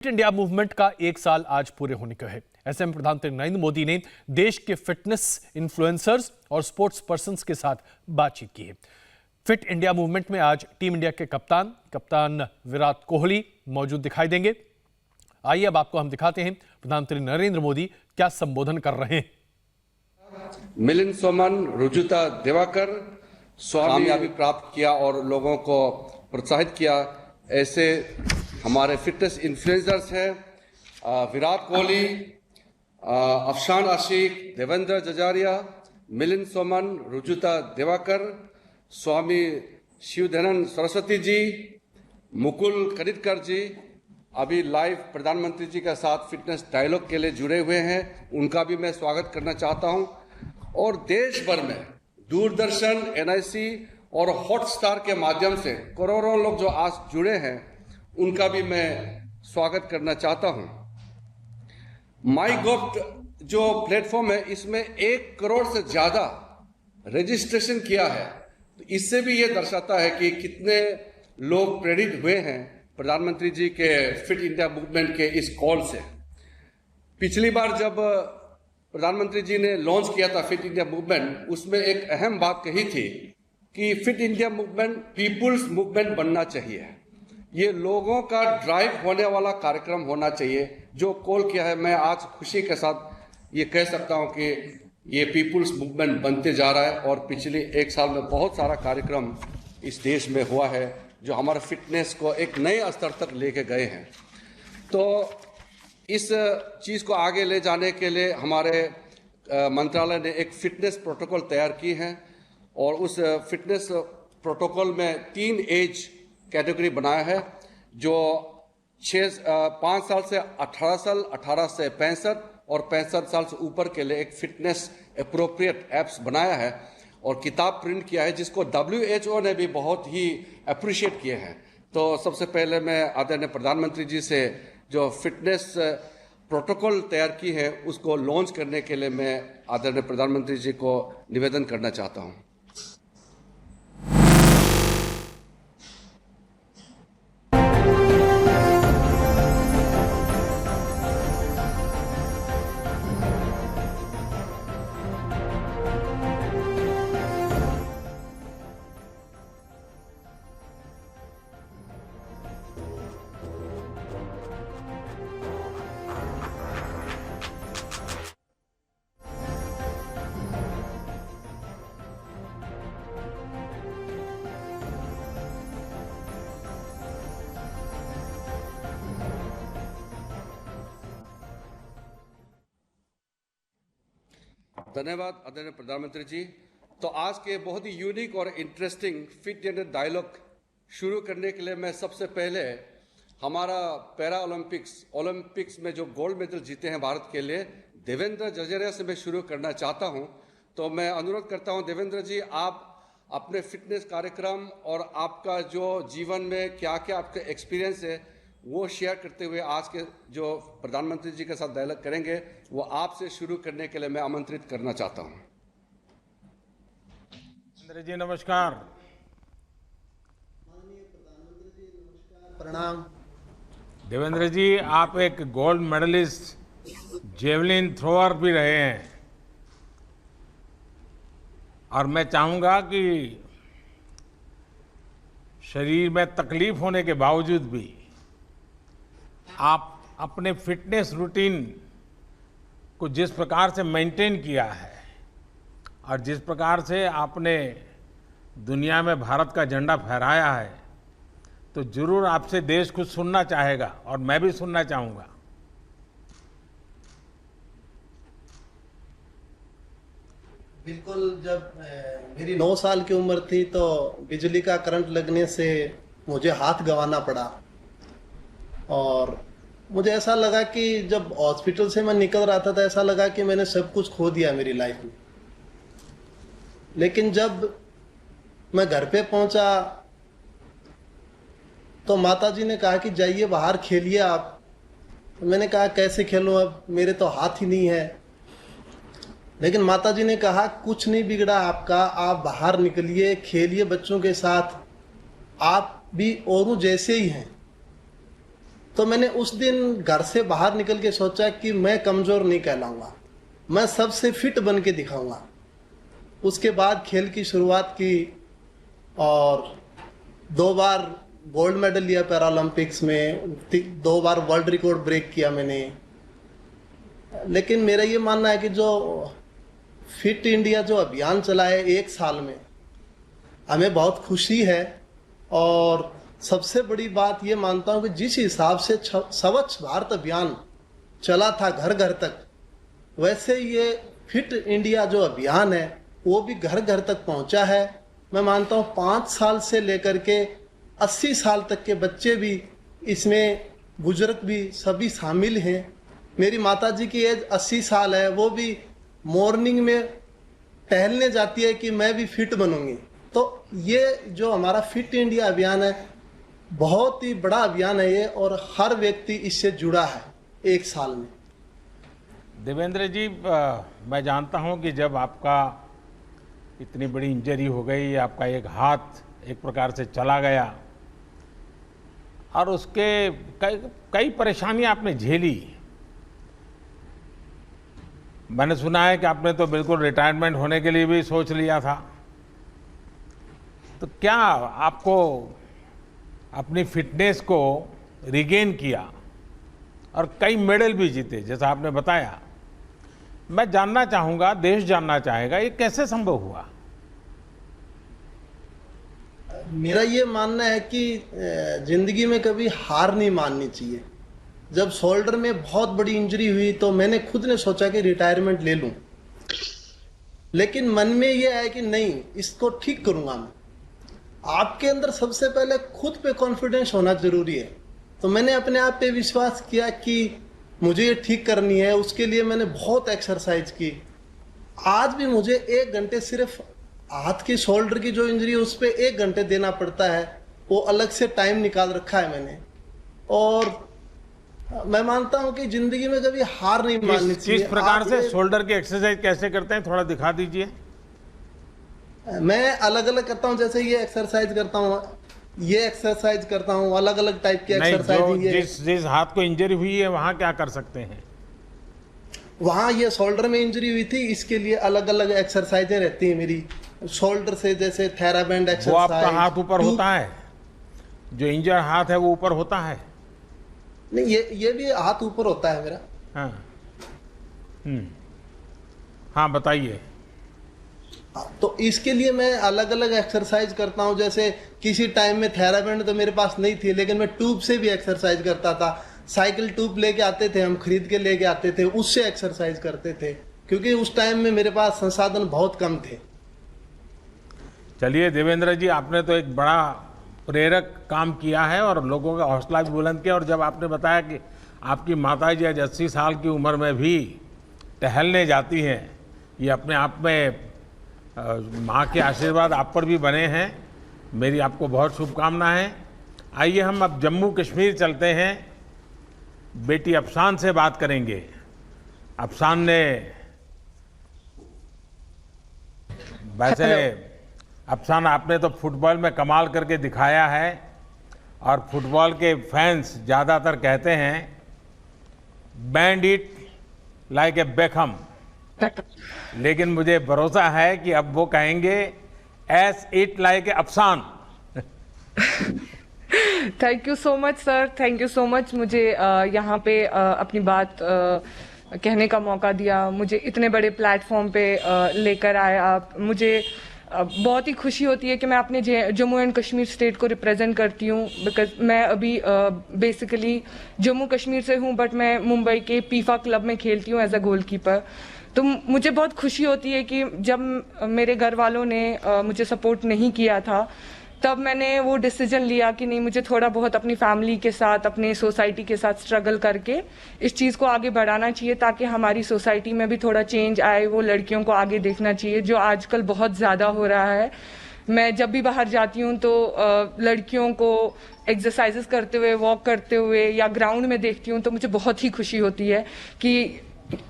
Fit India movement का 1 साल आज पूरे होने का है। ऐसे में प्रधानमंत्री नरेंद्र मोदी ने देश के फिटनेस इन्फ्लुएंसर्स और स्पोर्ट्स पर्संस के साथ बातचीत की है। फिट इंडिया मूवमेंट में आज टीम इंडिया के कप्तान विराट कोहली मौजूद दिखाई देंगे। आइए अब आपको हम दिखाते हैं प्रधानमंत्री नरेंद्र मोदी क्या संबोधन कर रहे हैं। मिलिंद सोमन, रुजुता दिवाकर कामयाबी प्राप्त किया और लोगों को प्रोत्साहित किया। ऐसे हमारे फिटनेस इन्फ्लुएंसर्स हैं विराट कोहली, अफशान आशिक, देवेंद्र जजारिया, मिलिंद सोमन, रुजुता दिवाकर, स्वामी शिवधनन सरस्वती जी, मुकुल कनितकर जी अभी लाइव प्रधानमंत्री जी के साथ फिटनेस डायलॉग के लिए जुड़े हुए हैं। उनका भी मैं स्वागत करना चाहता हूं। और देश भर में दूरदर्शन, NIC और हॉटस्टार के माध्यम से करोड़ों लोग जो आज जुड़े हैं उनका भी मैं स्वागत करना चाहता हूं। माईगॉव जो प्लेटफॉर्म है इसमें 1 करोड़ से ज्यादा रजिस्ट्रेशन किया है। तो इससे भी ये दर्शाता है कि कितने लोग प्रेरित हुए हैं प्रधानमंत्री जी के फिट इंडिया मूवमेंट के इस कॉल से। पिछली बार जब प्रधानमंत्री जी ने लॉन्च किया था फिट इंडिया मूवमेंट, उसमें एक अहम बात कही थी कि fit India movement people's movement बनना चाहिए। ये लोगों का ड्राइव होने वाला कार्यक्रम होना चाहिए। जो कॉल किया है, मैं आज खुशी के साथ ये कह सकता हूं कि ये पीपुल्स मूवमेंट बनते जा रहा है। और पिछले 1 साल में बहुत सारा कार्यक्रम इस देश में हुआ है जो हमारे फिटनेस को एक नए स्तर तक लेके गए हैं। तो इस चीज़ को आगे ले जाने के लिए हमारे मंत्रालय ने एक फिटनेस प्रोटोकॉल तैयार की है और उस फिटनेस प्रोटोकॉल में 3 एज कैटेगरी बनाया है, जो 5 साल से 18 साल, 18 से 65 और 65 साल से ऊपर के लिए एक फिटनेस एप्रोप्रिएट एप्स बनाया है और किताब प्रिंट किया है जिसको WHO ने भी बहुत ही अप्रिशिएट किए हैं। तो सबसे पहले मैं आदरणीय प्रधानमंत्री जी से जो फिटनेस प्रोटोकॉल तैयार की है उसको लॉन्च करने के लिए मैं आदरणीय प्रधानमंत्री जी को निवेदन करना चाहता हूं। धन्यवाद आदरणीय प्रधानमंत्री जी। तो आज के बहुत ही यूनिक और इंटरेस्टिंग फिट इंडिया डायलॉग शुरू करने के लिए मैं सबसे पहले हमारा पैरा ओलंपिक्स में जो गोल्ड मेडल जीते हैं भारत के लिए देवेंद्र जजारिया से मैं शुरू करना चाहता हूं। तो मैं अनुरोध करता हूं देवेंद्र जी, आप अपने फिटनेस कार्यक्रम और आपका जो जीवन में क्या क्या आपका एक्सपीरियंस है वो शेयर करते हुए आज के जो प्रधानमंत्री जी के साथ डायलॉग करेंगे वो आपसे शुरू करने के लिए मैं आमंत्रित करना चाहता हूं। देवेंद्र जी नमस्कार। प्रणाम। देवेंद्र जी, आप एक गोल्ड मेडलिस्ट जेवलिन थ्रोअर भी रहे हैं और मैं चाहूंगा कि शरीर में तकलीफ होने के बावजूद भी आप अपने फिटनेस रूटीन को जिस प्रकार से मेंटेन किया है और जिस प्रकार से आपने दुनिया में भारत का झंडा फहराया है, तो जरूर आपसे देश कुछ सुनना चाहेगा और मैं भी सुनना चाहूंगा। बिल्कुल। जब मेरी 9 साल की उम्र थी तो बिजली का करंट लगने से मुझे हाथ गंवाना पड़ा और मुझे ऐसा लगा कि जब हॉस्पिटल से मैं निकल रहा था तो ऐसा लगा कि मैंने सब कुछ खो दिया मेरी लाइफ में। लेकिन जब मैं घर पे पहुंचा तो माताजी ने कहा कि जाइए बाहर खेलिए आप। तो मैंने कहा कैसे खेलूं, अब मेरे तो हाथ ही नहीं है। लेकिन माताजी ने कहा कुछ नहीं बिगड़ा आपका, आप बाहर निकलिए, खेलिए बच्चों के साथ, आप भी औरों जैसे ही हैं। तो मैंने उस दिन घर से बाहर निकल के सोचा कि मैं कमज़ोर नहीं कहलाऊंगा, मैं सबसे फिट बन के दिखाऊंगा। उसके बाद खेल की शुरुआत की और 2 बार गोल्ड मेडल लिया पैरालंपिक्स में, 2 बार वर्ल्ड रिकॉर्ड ब्रेक किया मैंने। लेकिन मेरा ये मानना है कि जो फिट इंडिया जो अभियान चला है 1 साल में, हमें बहुत खुशी है। और सबसे बड़ी बात ये मानता हूँ कि जिस हिसाब से स्वच्छ भारत अभियान चला था घर घर तक, वैसे ये फिट इंडिया जो अभियान है वो भी घर घर तक पहुंचा है। मैं मानता हूँ 5 साल से लेकर के 80 साल तक के बच्चे भी इसमें, बुजुर्ग भी, सभी शामिल हैं। मेरी माताजी की एज 80 साल है, वो भी मॉर्निंग में टहलने जाती है कि मैं भी फिट बनूंगी। तो ये जो हमारा फिट इंडिया अभियान है बहुत ही बड़ा अभियान है ये, और हर व्यक्ति इससे जुड़ा है 1 साल में। देवेंद्र जी, मैं जानता हूं कि जब आपका इतनी बड़ी इंजरी हो गई, आपका एक हाथ एक प्रकार से चला गया और उसके कई परेशानियां आपने झेली। मैंने सुना है कि आपने तो बिल्कुल रिटायरमेंट होने के लिए भी सोच लिया था। तो क्या आपको अपनी फिटनेस को रिगेन किया और कई मेडल भी जीते जैसा आपने बताया। मैं जानना चाहूँगा, देश जानना चाहेगा, ये कैसे संभव हुआ? मेरा ये मानना है कि जिंदगी में कभी हार नहीं माननी चाहिए। जब शोल्डर में बहुत बड़ी इंजरी हुई तो मैंने खुद ने सोचा कि रिटायरमेंट ले लूं, लेकिन मन में ये है कि नहीं, इसको ठीक करूंगा मैं। आपके अंदर सबसे पहले खुद पे कॉन्फिडेंस होना जरूरी है। तो मैंने अपने आप पे विश्वास किया कि मुझे ये ठीक करनी है। उसके लिए मैंने बहुत एक्सरसाइज की। आज भी मुझे 1 घंटे सिर्फ हाथ की शोल्डर की जो इंजरी है उस पर 1 घंटे देना पड़ता है, वो अलग से टाइम निकाल रखा है मैंने। और मैं मानता हूं कि जिंदगी में कभी हार नहीं माननी चाहिए। किस प्रकार से शोल्डर की एक्सरसाइज कैसे करते हैं, थोड़ा दिखा दीजिए। मैं अलग अलग करता हूं, जैसे ये एक्सरसाइज करता हूं, ये एक्सरसाइज करता हूं, अलग अलग टाइप की एक्सरसाइज। जिस हाथ को इंजरी हुई है वहां क्या कर सकते हैं? वहां ये शोल्डर में इंजरी हुई थी, इसके लिए अलग अलग एक्सरसाइजें रहती हैं मेरी। शोल्डर से जैसे थेराबैंड एक्सरसाइज। वो आपका हाथ ऊपर होता है, जो इंजर हाथ है वो ऊपर होता है? नहीं, ये भी हाथ ऊपर होता है मेरा। हाँ, हाँ बताइए। तो इसके लिए मैं अलग अलग एक्सरसाइज करता हूं। जैसे किसी टाइम में थेराबैंड तो मेरे पास नहीं थी, लेकिन मैं ट्यूब से भी एक्सरसाइज करता था। साइकिल ट्यूब लेके आते थे, हम खरीद के लेके आते थे, उससे एक्सरसाइज करते थे, क्योंकि उस टाइम में मेरे पास संसाधन बहुत कम थे। चलिए देवेंद्र जी, आपने तो एक बड़ा प्रेरक काम किया है और लोगों का हौसला भी बुलंद किया। और जब आपने बताया कि आपकी माताजी आज 80 साल की उम्र में भी टहलने जाती हैं, ये अपने आप में माँ के आशीर्वाद आप पर भी बने हैं। मेरी आपको बहुत शुभकामनाएं। आइए हम अब जम्मू कश्मीर चलते हैं, बेटी अफसान से बात करेंगे। अफसान ने वैसे अफसान, आपने तो फुटबॉल में कमाल करके दिखाया है और फुटबॉल के फैंस ज़्यादातर कहते हैं band it like a Beckham, लेकिन मुझे भरोसा है कि अब वो कहेंगे S it like a Afsan. Thank you so much sir, thank you so much. मुझे यहाँ पे अपनी बात कहने का मौका दिया, मुझे इतने बड़े प्लेटफॉर्म पे लेकर आए आप। मुझे बहुत ही खुशी होती है कि मैं अपने जम्मू एंड कश्मीर स्टेट को रिप्रेजेंट करती हूँ। बिकॉज मैं अभी बेसिकली जम्मू कश्मीर से हूँ, बट मैं मुंबई के पीफा क्लब में खेलती हूँ एज अ गोलकीपर। तो मुझे बहुत खुशी होती है कि जब मेरे घर वालों ने मुझे सपोर्ट नहीं किया था, तब मैंने वो डिसीजन लिया कि नहीं, मुझे थोड़ा बहुत अपनी फैमिली के साथ, अपने सोसाइटी के साथ स्ट्रगल करके इस चीज़ को आगे बढ़ाना चाहिए, ताकि हमारी सोसाइटी में भी थोड़ा चेंज आए। वो लड़कियों को आगे देखना चाहिए, जो आजकल बहुत ज़्यादा हो रहा है। मैं जब भी बाहर जाती हूँ तो लड़कियों को एक्सरसाइजेस करते हुए, वॉक करते हुए या ग्राउंड में देखती हूँ, तो मुझे बहुत ही खुशी होती है कि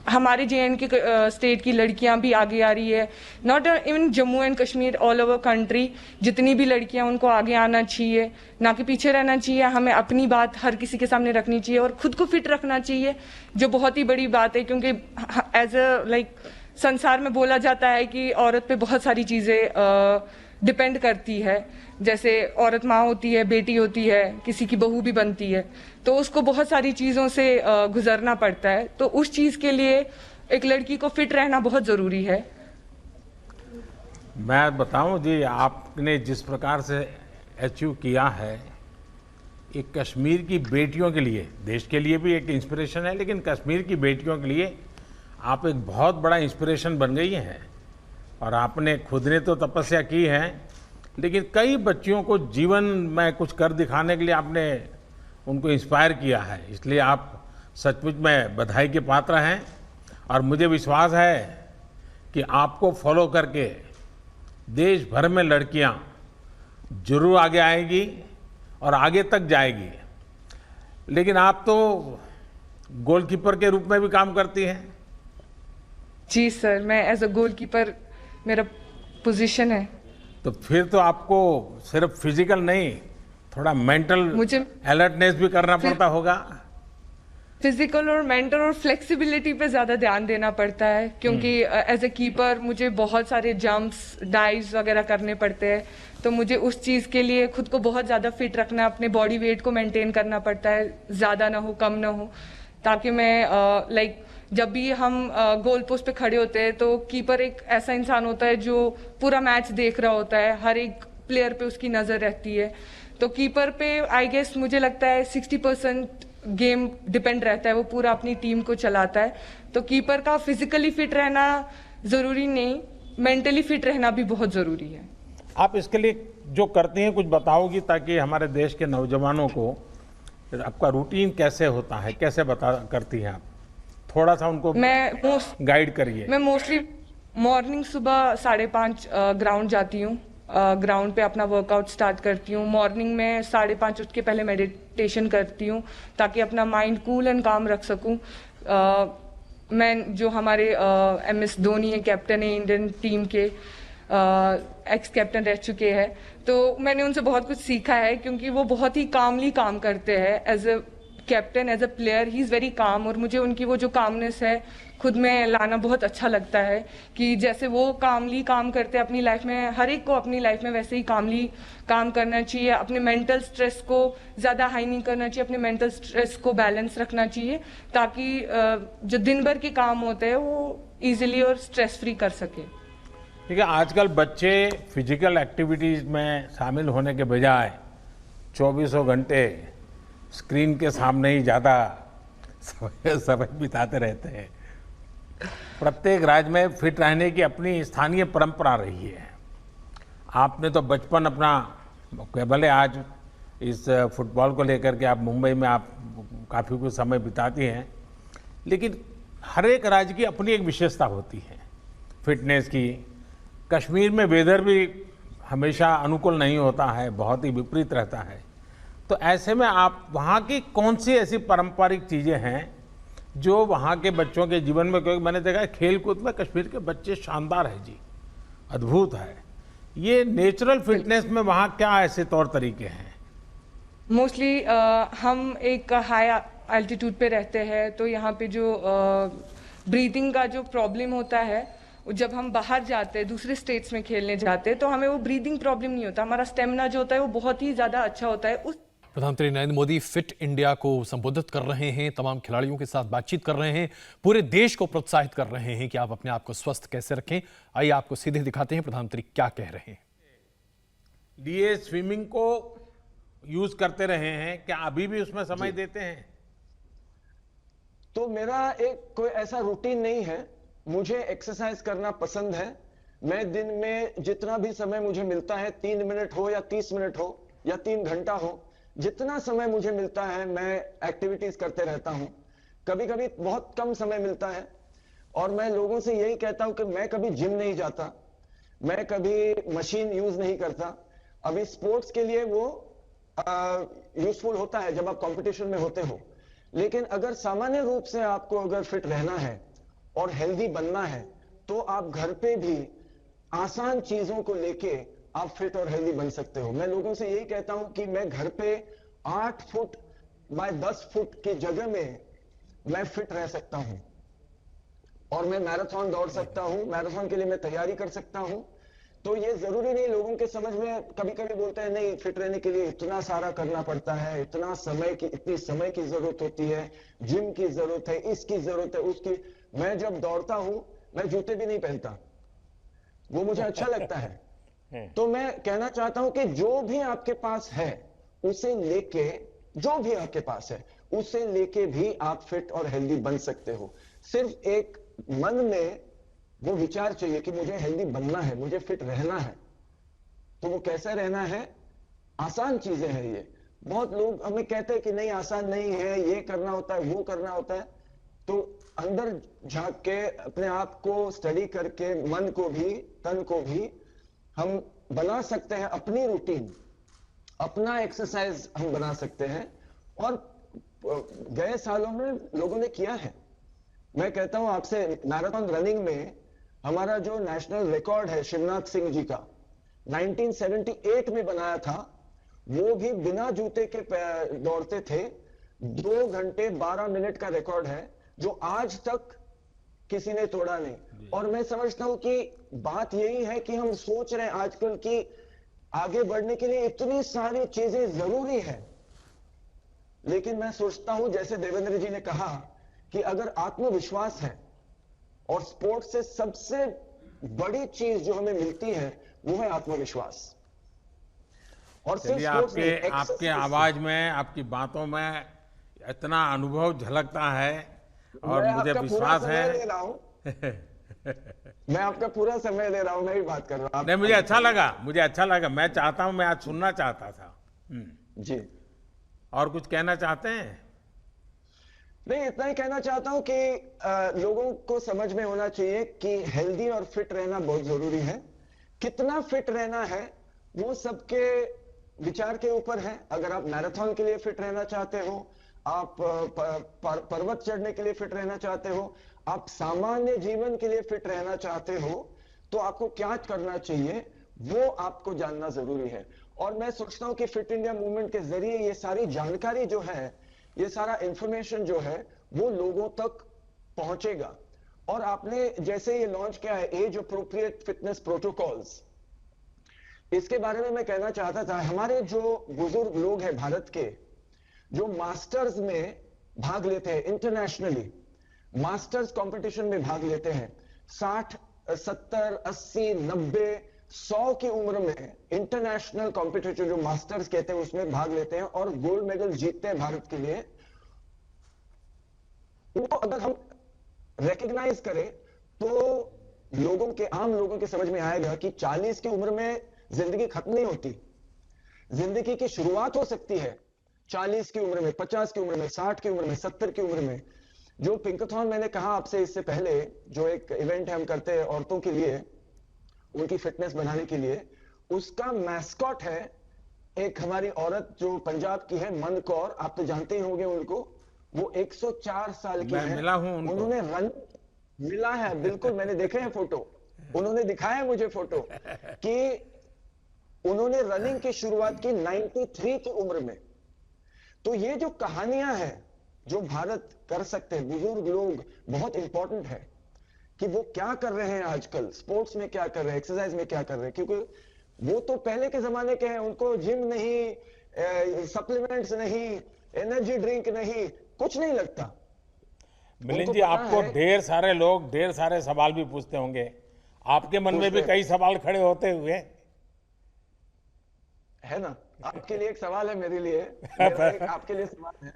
हमारे JNK स्टेट की लड़कियां भी आगे आ रही है, not even Jammu and Kashmir, all over country जितनी भी लड़कियां उनको आगे आना चाहिए, ना कि पीछे रहना चाहिए। हमें अपनी बात हर किसी के सामने रखनी चाहिए और खुद को फिट रखना चाहिए, जो बहुत ही बड़ी बात है, क्योंकि एज अ लाइक संसार में बोला जाता है कि औरत पे बहुत सारी चीज़ें डिपेंड करती है, जैसे औरत माँ होती है, बेटी होती है, किसी की बहू भी बनती है, तो उसको बहुत सारी चीज़ों से गुजरना पड़ता है। तो उस चीज़ के लिए एक लड़की को फिट रहना बहुत ज़रूरी है। मैं बताऊं जी, आपने जिस प्रकार से अचीव किया है, एक कश्मीर की बेटियों के लिए, देश के लिए भी एक इंस्पिरेशन है, लेकिन कश्मीर की बेटियों के लिए आप एक बहुत बड़ा इंस्पिरेशन बन गई हैं। और आपने खुद ने तो तपस्या की है, लेकिन कई बच्चियों को जीवन में कुछ कर दिखाने के लिए आपने उनको इंस्पायर किया है, इसलिए आप सचमुच में बधाई के पात्र हैं। और मुझे विश्वास है कि आपको फॉलो करके देश भर में लड़कियां जरूर आगे आएंगी और आगे तक जाएगी। लेकिन आप तो गोलकीपर के रूप में भी काम करती हैं। जी सर, मैं एज अ गोलकीपर मेरा पोजीशन है। तो फिर तो आपको सिर्फ फिजिकल नहीं, थोड़ा मेंटल मुझे अलर्टनेस भी करना पड़ता होगा। फिजिकल और मेंटल और फ्लेक्सिबिलिटी पे ज़्यादा ध्यान देना पड़ता है, क्योंकि एज ए कीपर मुझे बहुत सारे जंप्स, डाइव्स वगैरह करने पड़ते हैं, तो मुझे उस चीज़ के लिए खुद को बहुत ज़्यादा फिट रखना, अपने बॉडी वेट को मेंटेन करना पड़ता है, ज़्यादा ना हो कम ना हो, ताकि मैं लाइक जब भी हम गोल पोस्ट पे खड़े होते हैं तो कीपर एक ऐसा इंसान होता है जो पूरा मैच देख रहा होता है, हर एक प्लेयर पे उसकी नज़र रहती है। तो कीपर पे आई गेस मुझे लगता है 60% गेम डिपेंड रहता है, वो पूरा अपनी टीम को चलाता है। तो कीपर का फिजिकली फिट रहना ज़रूरी नहीं, मेंटली फिट रहना भी बहुत ज़रूरी है। आप इसके लिए जो करती हैं कुछ बताओगी, ताकि हमारे देश के नौजवानों को आपका रूटीन कैसे होता है, कैसे करती हैं आप, थोड़ा सा उनको गाइड करिए। मैं मोस्टली मॉर्निंग सुबह 5:30 ग्राउंड जाती हूँ, ग्राउंड पे अपना वर्कआउट स्टार्ट करती हूँ। मॉर्निंग में 5:30 उठ के पहले मेडिटेशन करती हूँ, ताकि अपना माइंड कूल एंड काम रख सकूँ। मैं जो हमारे MS धोनी है, कैप्टन है इंडियन टीम के, एक्स कैप्टन रह चुके हैं, तो मैंने उनसे बहुत कुछ सीखा है, क्योंकि वो बहुत ही कामली काम करते हैं। As a captain, as a player, he is very calm, और मुझे उनकी वो जो कामनेस है खुद में लाना बहुत अच्छा लगता है, कि जैसे वो कामली काम करते हैं अपनी लाइफ में, हर एक को अपनी लाइफ में वैसे ही कामली काम करना चाहिए। अपने मेंटल स्ट्रेस को ज़्यादा हाई नहीं करना चाहिए, अपने मेंटल स्ट्रेस को बैलेंस रखना चाहिए, ताकि जो दिन भर के काम होते हैं वो ईजिली और स्ट्रेस फ्री कर सके। ठीक है, आजकल बच्चे फिजिकल एक्टिविटीज़ में शामिल होने के बजाय 24 घंटे स्क्रीन के सामने ही ज़्यादा समय बिताते रहते हैं। प्रत्येक राज्य में फिट रहने की अपनी स्थानीय परंपरा रही है। आपने तो बचपन अपना, भले आज इस फुटबॉल को लेकर के आप मुंबई में आप काफ़ी कुछ समय बिताती हैं, लेकिन हर एक राज्य की अपनी एक विशेषता होती है फिटनेस की। कश्मीर में वेदर भी हमेशा अनुकूल नहीं होता है, बहुत ही विपरीत रहता है। तो ऐसे में आप वहाँ की कौन सी ऐसी पारंपरिक चीज़ें हैं जो वहाँ के बच्चों के जीवन में, क्योंकि मैंने देखा है खेल कूद में कश्मीर के बच्चे शानदार है जी, अद्भुत है। ये नेचुरल फिटनेस में वहाँ क्या ऐसे तौर तरीके हैं? मोस्टली हम एक हाई एल्टीट्यूड पे रहते हैं, तो यहाँ पे जो ब्रीदिंग का जो प्रॉब्लम होता है, जब हम बाहर जाते हैं, दूसरे स्टेट्स में खेलने जाते हैं, तो हमें वो ब्रीदिंग प्रॉब्लम नहीं होता, हमारा स्टेमिना जो होता है वो बहुत ही ज़्यादा अच्छा होता है। उस प्रधानमंत्री नरेंद्र मोदी फिट इंडिया को संबोधित कर रहे हैं, तमाम खिलाड़ियों के साथ बातचीत कर रहे हैं, पूरे देश को प्रोत्साहित कर रहे हैं कि आप अपने आप को स्वस्थ कैसे रखें। आइए आपको सीधे दिखाते हैं प्रधानमंत्री क्या कह रहे हैं। लिए स्विमिंग को यूज करते रहे हैं, क्या अभी भी उसमें समय देते हैं? तो मेरा एक कोई ऐसा रूटीन नहीं है, मुझे एक्सरसाइज करना पसंद है। मैं दिन में जितना भी समय मुझे मिलता है, 3 मिनट हो या 30 मिनट हो या 3 घंटा हो, जितना समय मुझे मिलता है मैं एक्टिविटीज करते रहता हूं। कभी कभी बहुत कम समय मिलता है, और मैं लोगों से यही कहता हूं कि मैं कभी जिम नहीं जाता, मैं कभी मशीन यूज नहीं करता। अभी स्पोर्ट्स के लिए वो यूजफुल होता है जब आप कंपटीशन में होते हो, लेकिन अगर सामान्य रूप से आपको अगर फिट रहना है और हेल्दी बनना है तो आप घर पे भी आसान चीजों को लेके आप फिट और हेल्दी बन सकते हो। मैं लोगों से यही कहता हूं कि मैं घर पे 8 फुट बाय 10 फुट की जगह में मैं फिट रह सकता हूं और मैं मैराथन दौड़ सकता हूं, मैराथन के लिए मैं तैयारी कर सकता हूं। तो ये जरूरी नहीं, लोगों के समझ में कभी कभी बोलते हैं नहीं फिट रहने के लिए इतना सारा करना पड़ता है, इतना समय की इतनी समय की जरूरत होती है, जिम की जरूरत है, इसकी जरूरत है, उसकी। मैं जब दौड़ता हूं मैं जूते भी नहीं पहनता, वो मुझे अच्छा लगता है। तो मैं कहना चाहता हूं कि जो भी आपके पास है उसे लेके, जो भी आपके पास है उसे लेके भी आप फिट और हेल्दी बन सकते हो। सिर्फ एक मन में वो विचार चाहिए कि मुझे हेल्दी बनना है, मुझे फिट रहना है। तो वो कैसे रहना है? आसान चीजें हैं ये। बहुत लोग हमें कहते हैं कि नहीं आसान नहीं है, ये करना होता है, वो करना होता है। तो अंदर झांक के अपने आप को स्टडी करके मन को भी तन को भी हम बना सकते हैं, अपनी रूटीन, अपना एक्सरसाइज हम बना सकते हैं। और गए सालों में लोगों ने किया है। मैं कहता हूं आपसे, मैराथन रनिंग में हमारा जो नेशनल रिकॉर्ड है शिवनाथ सिंह जी का 1978 में बनाया था, वो भी बिना जूते के दौड़ते थे। 2 घंटे 12 मिनट का रिकॉर्ड है जो आज तक किसी ने तोड़ा नहीं। और मैं समझता हूं कि बात यही है कि हम सोच रहे हैं आजकल कि आगे बढ़ने के लिए इतनी सारी चीजें जरूरी है, लेकिन मैं सोचता हूं जैसे देवेंद्र जी ने कहा कि अगर आत्मविश्वास है, और स्पोर्ट्स से सबसे बड़ी चीज जो हमें मिलती है वो है आत्मविश्वास। और सिर्फ स्पोर्ट्स नहीं, आपके आवाज में, आपकी बातों में इतना अनुभव झलकता है और मुझे विश्वास है। मैं आपका पूरा समय ले रहा हूं, मैं भी बात कर रहा हूं। नहीं, मुझे अच्छा लगा। मैं चाहता हूं, मैं आज सुनना चाहता था। जी, और कुछ कहना चाहते हैं? नहीं, इतना ही कहना चाहता हूं कि लोगों को समझ में होना चाहिए कि हेल्दी और फिट रहना बहुत जरूरी है। कितना फिट रहना है वो सबके विचार के ऊपर है। अगर आप मैराथन के लिए फिट रहना चाहते हो, आप पर्वत चढ़ने के लिए फिट रहना चाहते हो, आप सामान्य जीवन के लिए फिट रहना चाहते हो, तो आपको क्या करना चाहिए वो आपको जानना जरूरी है। और मैं सोचता हूं कि फिट इंडिया मूवमेंट के जरिए ये सारी जानकारी जो है, ये सारा इंफॉर्मेशन जो है वो लोगों तक पहुंचेगा। और आपने जैसे ये लॉन्च किया है एज अप्रोप्रिएट फिटनेस प्रोटोकॉल्स, इसके बारे में मैं कहना चाहता था। हमारे जो बुजुर्ग लोग हैं भारत के, जो मास्टर्स में भाग लेते हैं, इंटरनेशनली मास्टर्स कंपटीशन में भाग लेते हैं, 60, 70, 80, 90, 100 की उम्र में इंटरनेशनल कॉम्पिटिशन जो मास्टर्स कहते हैं उसमें भाग लेते हैं और गोल्ड मेडल जीतते हैं भारत के लिए। उनको अगर हम रिकॉग्नाइज करें तो लोगों के, आम लोगों के समझ में आएगा कि 40 की उम्र में जिंदगी खत्म नहीं होती, जिंदगी की शुरुआत हो सकती है 40 की उम्र में, 50 की उम्र में, 60 की उम्र में, 70 की उम्र में। जो पिंकाथॉन मैंने कहा आपसे इससे पहले, जो एक इवेंट है हम करते हैं औरतों के लिए, उनकी फिटनेस बढ़ाने के लिए, उसका मैस्कॉट है एक हमारी औरत जो पंजाब की है, मन कौर, आप तो जानते ही होंगे उनको। वो 104 साल की है। मिला हूं उनको। उन्होंने रन मिला है, बिल्कुल, मैंने देखे हैं फोटो, उन्होंने दिखाया मुझे फोटो कि उन्होंने रनिंग की शुरुआत की 93 की उम्र में। तो ये जो कहानियां हैं जो भारत कर सकते हैं, बुजुर्ग लोग, बहुत इंपॉर्टेंट है कि वो क्या कर रहे हैं आजकल, स्पोर्ट्स में क्या कर रहे हैं, एक्सरसाइज में क्या कर रहे हैं। क्योंकि वो तो पहले के जमाने के हैं, उनको जिम नहीं, सप्लीमेंट्स नहीं, एनर्जी ड्रिंक नहीं, कुछ नहीं लगता। मिलिंद जी, आपको ढेर सारे लोग ढेर सारे सवाल भी पूछते होंगे, आपके मन में भी कई सवाल खड़े होते हुए है ना? आपके लिए एक सवाल है, मेरे लिए एक आपके लिए सवाल है।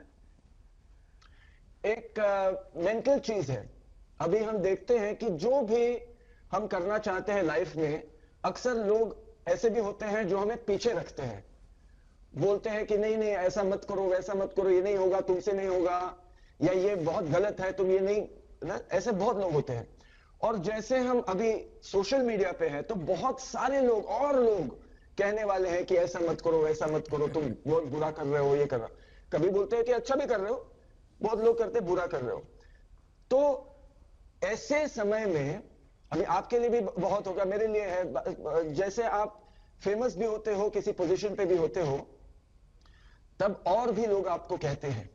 एक मेंटल चीज है। अभी हम देखते हैं कि जो भी हम करना चाहते हैं लाइफ में, अक्सर लोग ऐसे भी होते हैं जो हमें पीछे रखते हैं, बोलते हैं कि नहीं नहीं ऐसा मत करो, वैसा मत करो, ये नहीं होगा, तुमसे नहीं होगा, या ये बहुत गलत है, तुम ये नहीं ना, ऐसे बहुत लोग होते हैं। और जैसे हम अभी सोशल मीडिया पे हैं तो बहुत सारे लोग और लोग कहने वाले हैं कि ऐसा मत करो, वैसा मत करो, तुम बहुत बुरा कर रहे हो, ये कर रहे हो। कभी बोलते हैं कि अच्छा भी कर रहे हो, बहुत लोग करते बुरा कर रहे हो। तो ऐसे समय में अभी आपके लिए भी बहुत होगा, मेरे लिए है, जैसे आप फेमस भी होते हो, किसी पोजीशन पे भी होते हो, तब और भी लोग आपको कहते हैं,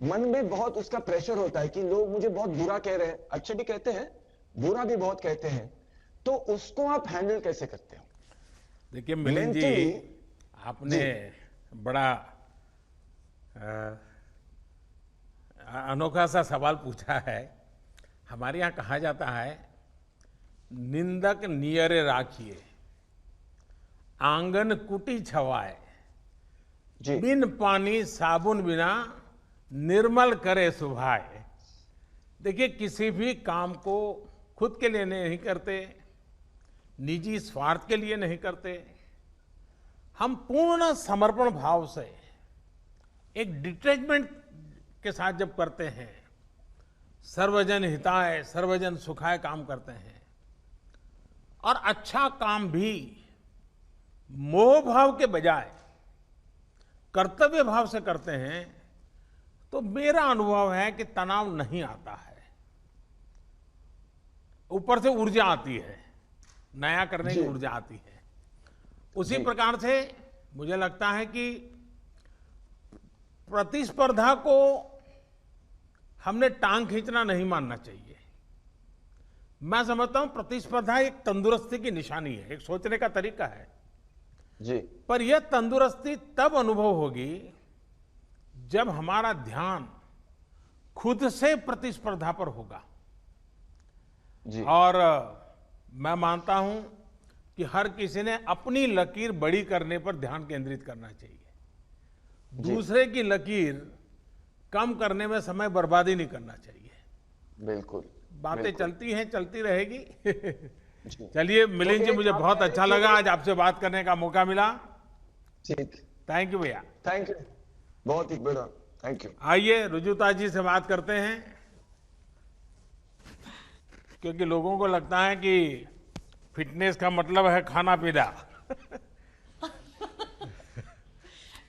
मन में बहुत उसका प्रेशर होता है कि लोग मुझे बहुत बुरा कह रहे हैं, अच्छे भी कहते हैं, बुरा भी बहुत कहते हैं, तो उसको आप हैंडल कैसे करते हो? देखिए मिलिंद जी, Mentally, आपने बड़ा अनोखा सा सवाल पूछा है। हमारे यहाँ कहा जाता है, निंदक नियरे राखिए, आंगन कुटी छवाए, जी बिन पानी साबुन बिना निर्मल करे सुभाए। देखिए किसी भी काम को खुद के लिए नहीं करते, निजी स्वार्थ के लिए नहीं करते, हम पूर्ण समर्पण भाव से एक डिटैचमेंट के साथ जब करते हैं, सर्वजन हिताय सर्वजन सुखाय काम करते हैं, और अच्छा काम भी मोह भाव के बजाय कर्तव्य भाव से करते हैं, तो मेरा अनुभव है कि तनाव नहीं आता है, ऊपर से ऊर्जा आती है, नया करने की ऊर्जा आती है। उसी प्रकार से मुझे लगता है कि प्रतिस्पर्धा को हमने टांग खींचना नहीं मानना चाहिए। मैं समझता हूं प्रतिस्पर्धा एक तंदुरुस्ती की निशानी है, एक सोचने का तरीका है जी पर यह तंदुरुस्ती तब अनुभव होगी जब हमारा ध्यान खुद से प्रतिस्पर्धा पर होगा। जी और मैं मानता हूं कि हर किसी ने अपनी लकीर बड़ी करने पर ध्यान केंद्रित करना चाहिए, दूसरे की लकीर कम करने में समय बर्बादी नहीं करना चाहिए। बिल्कुल बातें बिल्कुल। चलती हैं, चलती रहेगी। जी। चलिए मिलिंद तो जी, एक मुझे बहुत आपने अच्छा एक- लगा आज आपसे बात करने का मौका मिला। ठीक, थैंक यू भैया। थैंक यू, बहुत ही बड़ा थैंक यू। आइए रुजुता जी से बात करते हैं, क्योंकि लोगों को लगता है कि फिटनेस का मतलब है खाना पीना।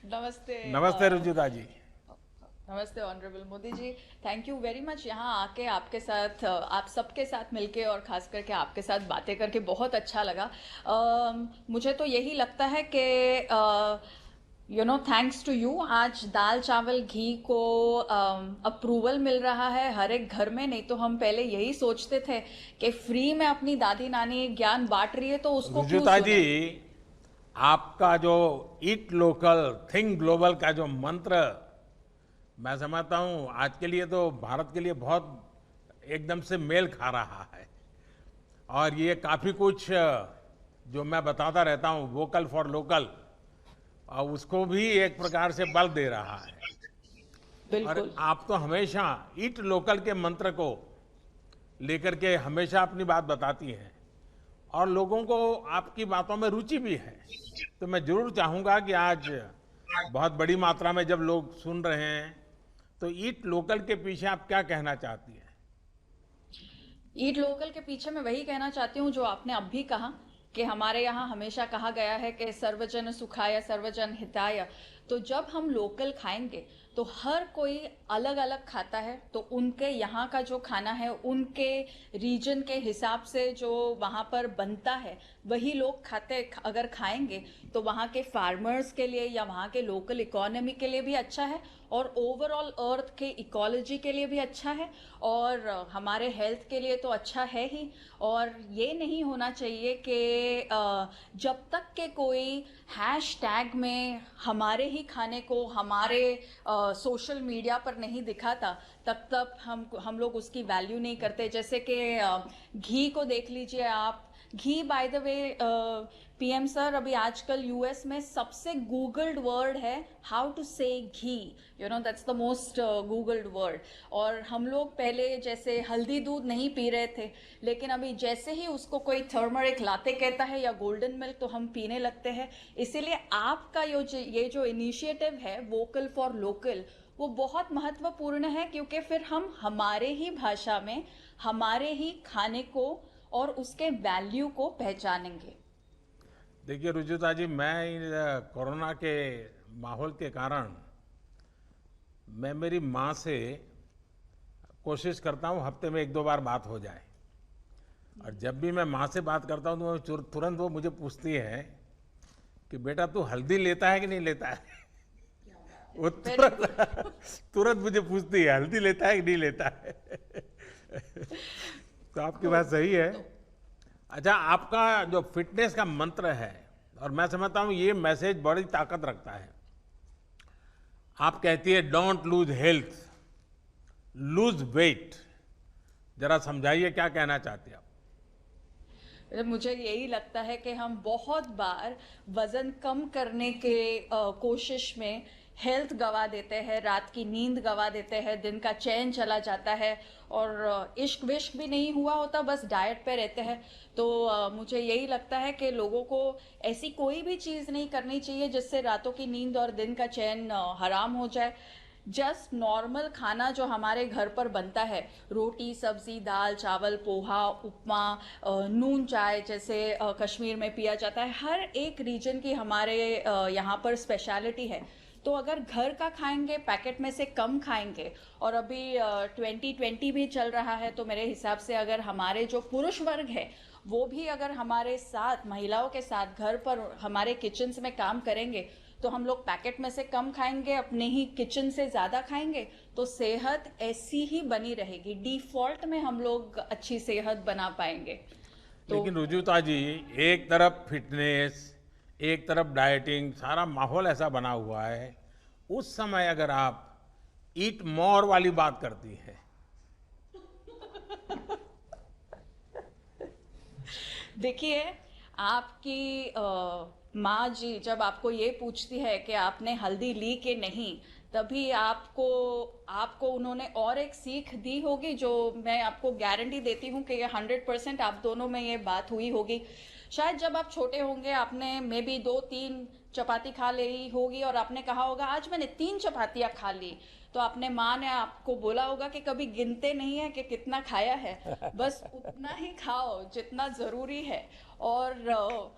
नमस्ते नमस्ते रुजुता जी। नमस्ते honourable Modi ji, thank you very much. यहाँ आके आपके साथ, आप सबके साथ मिलके और खास करके आपके साथ बातें करके बहुत अच्छा लगा। मुझे तो यही लगता है कि थैंक्स टू यू आज दाल चावल घी को अप्रूवल मिल रहा है हर एक घर में। नहीं तो हम पहले यही सोचते थे कि फ्री में अपनी दादी नानी ज्ञान बांट रही है तो उसको क्यों रुजुता सुने। जी, आपका जो ईट लोकल थिंक ग्लोबल का जो मंत्र, मैं समझता हूं आज के लिए तो भारत के लिए बहुत एकदम से मेल खा रहा है। और ये काफी कुछ जो मैं बताता रहता हूं, वोकल फॉर लोकल, और उसको भी एक प्रकार से बल दे रहा है। और बिल्कुल आप तो हमेशा ईट लोकल के मंत्र को लेकर के हमेशा अपनी बात बताती हैं, और लोगों को आपकी बातों में रुचि भी है। तो मैं जरूर चाहूंगा कि आज बहुत बड़ी मात्रा में जब लोग सुन रहे हैं, तो ईट लोकल के पीछे आप क्या कहना चाहती हैं? ईट लोकल के पीछे मैं वही कहना चाहती हूँ जो आपने अब भी कहा कि हमारे यहाँ हमेशा कहा गया है कि सर्वजन सुखाय सर्वजन हिताय। तो जब हम लोकल खाएंगे तो हर कोई अलग अलग खाता है, तो उनके यहाँ का जो खाना है उनके रीजन के हिसाब से जो वहाँ पर बनता है वही लोग खाते। अगर खाएंगे तो वहाँ के फार्मर्स के लिए या वहाँ के लोकल इकोनॉमी के लिए भी अच्छा है, और ओवरऑल अर्थ के इकोलॉजी के लिए भी अच्छा है, और हमारे हेल्थ के लिए तो अच्छा है ही। और ये नहीं होना चाहिए कि जब तक के कोई हैशटैग में हमारे ही खाने को हमारे सोशल मीडिया पर नहीं दिखाता, तब तक हम लोग उसकी वैल्यू नहीं करते। जैसे कि घी को देख लीजिए आप। घी by the way PM sir, अभी आजकल यूएस में सबसे गूगल्ड वर्ड है how to say ghee, that's the most Googled word. और हम लोग पहले जैसे हल्दी दूध नहीं पी रहे थे, लेकिन अभी जैसे ही उसको कोई टर्मरिक लाते कहता है या गोल्डन मिल्क तो हम पीने लगते हैं। इसीलिए आपका ये जो इनिशिएटिव है वोकल फॉर लोकल, वो बहुत महत्वपूर्ण है, क्योंकि फिर हम हमारे ही भाषा में हमारे ही खाने को और उसके वैल्यू को पहचानेंगे। देखिए रुजुता जी, मैं कोरोना के माहौल के कारण मैं मेरी माँ से कोशिश करता हूँ हफ्ते में 1-2 बार बात हो जाए। और जब भी मैं माँ से बात करता हूँ तो तुरंत वो मुझे पूछती है कि बेटा तू हल्दी लेता है कि नहीं लेता है। वो तुरंत मुझे पूछती है हल्दी लेता है कि नहीं लेता है। तो आपकी बात सही है। अच्छा, आपका जो फिटनेस का मंत्र है, और मैं समझता हूँ ये मैसेज बड़ी ताकत रखता है। आप कहती है don't lose health, lose weight. जरा समझाइए क्या कहना चाहते हैं आप? मुझे यही लगता है कि हम बहुत बार वजन कम करने के कोशिश में हेल्थ गवा देते हैं, रात की नींद गवा देते हैं, दिन का चैन चला जाता है और इश्क विश्क भी नहीं हुआ होता, बस डाइट पे रहते हैं। तो मुझे यही लगता है कि लोगों को ऐसी कोई भी चीज़ नहीं करनी चाहिए जिससे रातों की नींद और दिन का चैन हराम हो जाए। जस्ट नॉर्मल खाना जो हमारे घर पर बनता है, रोटी सब्जी दाल चावल पोहा उपमा नून चाय जैसे कश्मीर में पिया जाता है, हर एक रीजन की हमारे यहाँ पर स्पेशलिटी है। तो अगर घर का खाएंगे, पैकेट में से कम खाएंगे, और अभी 2020 भी चल रहा है, तो मेरे हिसाब से अगर हमारे जो पुरुष वर्ग है वो भी अगर हमारे साथ महिलाओं के साथ घर पर हमारे किचन्स में काम करेंगे, तो हम लोग पैकेट में से कम खाएंगे, अपने ही किचन से ज़्यादा खाएंगे, तो सेहत ऐसी ही बनी रहेगी। डिफ़ॉल्ट में हम लोग अच्छी सेहत बना पाएंगे। तो लेकिन रुजुता जी, एक तरफ फिटनेस, एक तरफ डाइटिंग, सारा माहौल ऐसा बना हुआ है, उस समय अगर आप ईट मोर वाली बात करती है। देखिए, आपकी माँ जी जब आपको ये पूछती है कि आपने हल्दी ली कि नहीं, तभी आपको उन्होंने और एक सीख दी होगी, जो मैं आपको गारंटी देती हूँ कि ये 100% आप दोनों में ये बात हुई होगी। शायद जब आप छोटे होंगे, आपने मे बी 2-3 चपाती खा ली होगी और आपने कहा होगा आज मैंने 3 चपातियाँ खा ली, तो आपने माँ ने आपको बोला होगा कि कभी गिनते नहीं है कि कितना खाया है, बस उतना ही खाओ जितना ज़रूरी है, और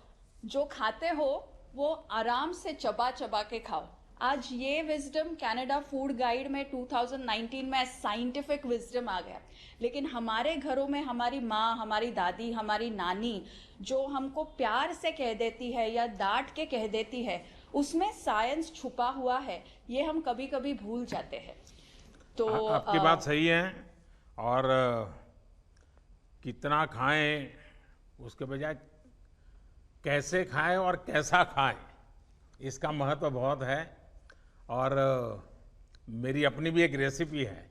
जो खाते हो वो आराम से चबा चबा के खाओ। आज ये विजडम कनाडा फूड गाइड में 2019 में साइंटिफिक विजडम आ गया, लेकिन हमारे घरों में हमारी माँ, हमारी दादी, हमारी नानी जो हमको प्यार से कह देती है या डांट के कह देती है, उसमें साइंस छुपा हुआ है, ये हम कभी कभी भूल जाते हैं। तो आपकी बात सही है। और कितना खाएं उसके बजाय कैसे खाएं और कैसा खाएं, इसका महत्व बहुत है। और मेरी अपनी भी एक रेसिपी है।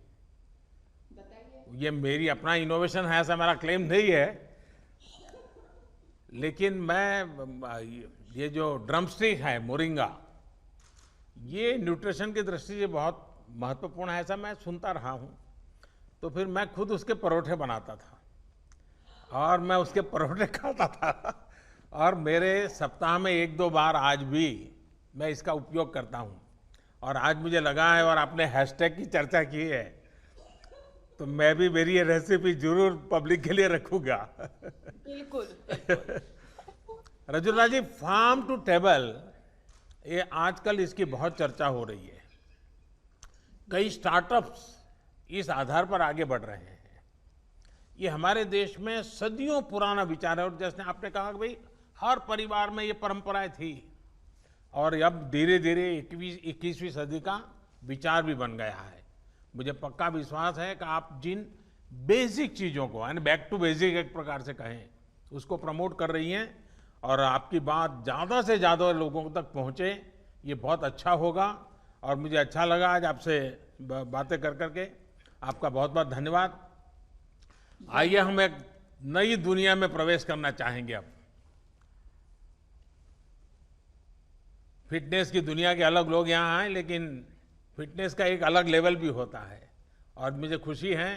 ये मेरी अपना इनोवेशन है, ऐसा मेरा क्लेम नहीं है, लेकिन मैं ये जो ड्रमस्टिक है मोरिंगा, ये न्यूट्रिशन की दृष्टि से बहुत महत्वपूर्ण है, ऐसा मैं सुनता रहा हूँ। तो फिर मैं खुद उसके परोठे बनाता था और मैं उसके परोठे खाता था, और मेरे सप्ताह में 1-2 बार आज भी मैं इसका उपयोग करता हूँ। और आज मुझे लगा है, और आपने हैशटैग की चर्चा की है, तो मैं भी मेरी ये रेसिपी जरूर पब्लिक के लिए रखूंगा। बिल्कुल। रजुला जी, फार्म टू टेबल, ये आजकल इसकी बहुत चर्चा हो रही है। कई स्टार्टअप्स इस आधार पर आगे बढ़ रहे हैं। ये हमारे देश में सदियों पुराना विचार है, और जैसे आपने कहा कि भाई हर परिवार में ये परंपराएं थी, और अब धीरे धीरे 21वीं सदी का विचार भी बन गया है। मुझे पक्का विश्वास है कि आप जिन बेसिक चीज़ों को, यानी बैक टू बेसिक एक प्रकार से कहें, उसको प्रमोट कर रही हैं, और आपकी बात ज़्यादा से ज़्यादा लोगों तक पहुँचे, ये बहुत अच्छा होगा। और मुझे अच्छा लगा आज आपसे बातें कर करके। आपका बहुत बहुत धन्यवाद। आइए हम एक नई दुनिया में प्रवेश करना चाहेंगे। अब फिटनेस की दुनिया के अलग लोग यहाँ आए, लेकिन फिटनेस का एक अलग लेवल भी होता है। और मुझे खुशी है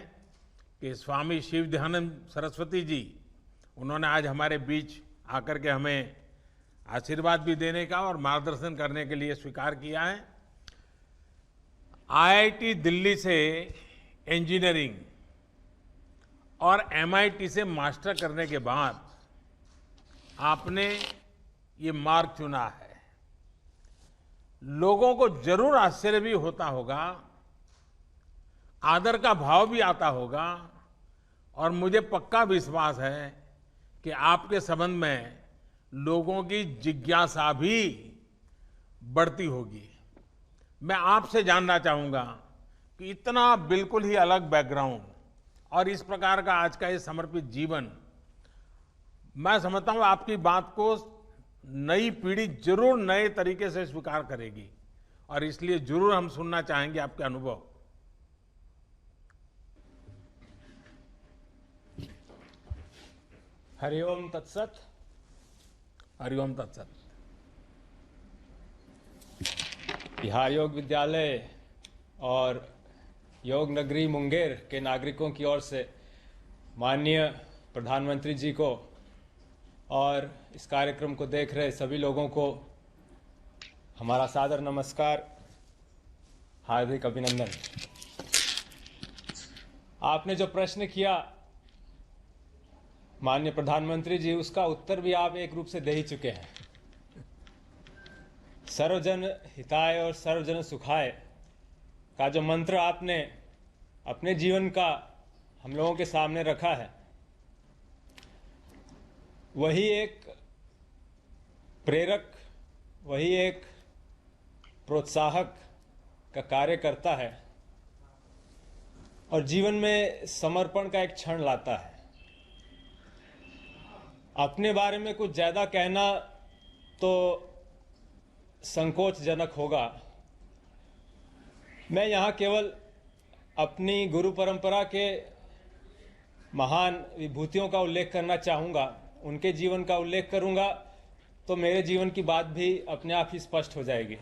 कि स्वामी शिव दयानंद सरस्वती जी, उन्होंने आज हमारे बीच आकर के हमें आशीर्वाद भी देने का और मार्गदर्शन करने के लिए स्वीकार किया है। IIT दिल्ली से इंजीनियरिंग और MIT से मास्टर करने के बाद आपने ये मार्ग चुना है। लोगों को जरूर आश्चर्य भी होता होगा, आदर का भाव भी आता होगा और मुझे पक्का विश्वास है कि आपके संबंध में लोगों की जिज्ञासा भी बढ़ती होगी। मैं आपसे जानना चाहूंगा कि इतना बिल्कुल ही अलग बैकग्राउंड और इस प्रकार का आज का ये समर्पित जीवन, मैं समझता हूं आपकी बात को नई पीढ़ी जरूर नए तरीके से स्वीकार करेगी और इसलिए जरूर हम सुनना चाहेंगे आपके अनुभव। हरिओम तत्सत। हरिओम तत्सत। बिहार योग विद्यालय और योग नगरी मुंगेर के नागरिकों की ओर से माननीय प्रधानमंत्री जी को और इस कार्यक्रम को देख रहे सभी लोगों को हमारा सादर नमस्कार, हार्दिक अभिनंदन। आपने जो प्रश्न किया माननीय प्रधानमंत्री जी, उसका उत्तर भी आप एक रूप से दे ही चुके हैं। सर्वजन हिताय और सर्वजन सुखाय का जो मंत्र आपने अपने जीवन का हम लोगों के सामने रखा है, वही एक प्रेरक, वही एक प्रोत्साहक का कार्य करता है और जीवन में समर्पण का एक क्षण लाता है। अपने बारे में कुछ ज़्यादा कहना तो संकोचजनक होगा। मैं यहाँ केवल अपनी गुरु परंपरा के महान विभूतियों का उल्लेख करना चाहूँगा। उनके जीवन का उल्लेख करूँगा तो मेरे जीवन की बात भी अपने आप ही स्पष्ट हो जाएगी।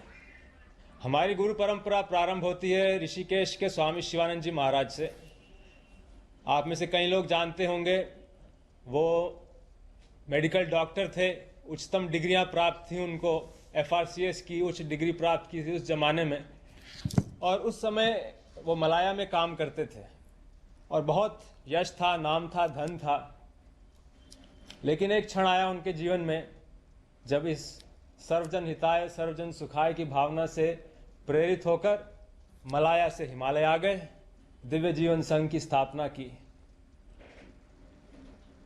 हमारी गुरु परंपरा प्रारंभ होती है ऋषिकेश के स्वामी शिवानंद जी महाराज से। आप में से कई लोग जानते होंगे, वो मेडिकल डॉक्टर थे, उच्चतम डिग्रियां प्राप्त थी उनको, FRCS की उच्च डिग्री प्राप्त की थी उस जमाने में, और उस समय वो मलाया में काम करते थे और बहुत यश था, नाम था, धन था। लेकिन एक क्षण आया उनके जीवन में जब इस सर्वजन हिताय सर्वजन सुखाय की भावना से प्रेरित होकर मलाया से हिमालय आ गए, दिव्य जीवन संघ की स्थापना की।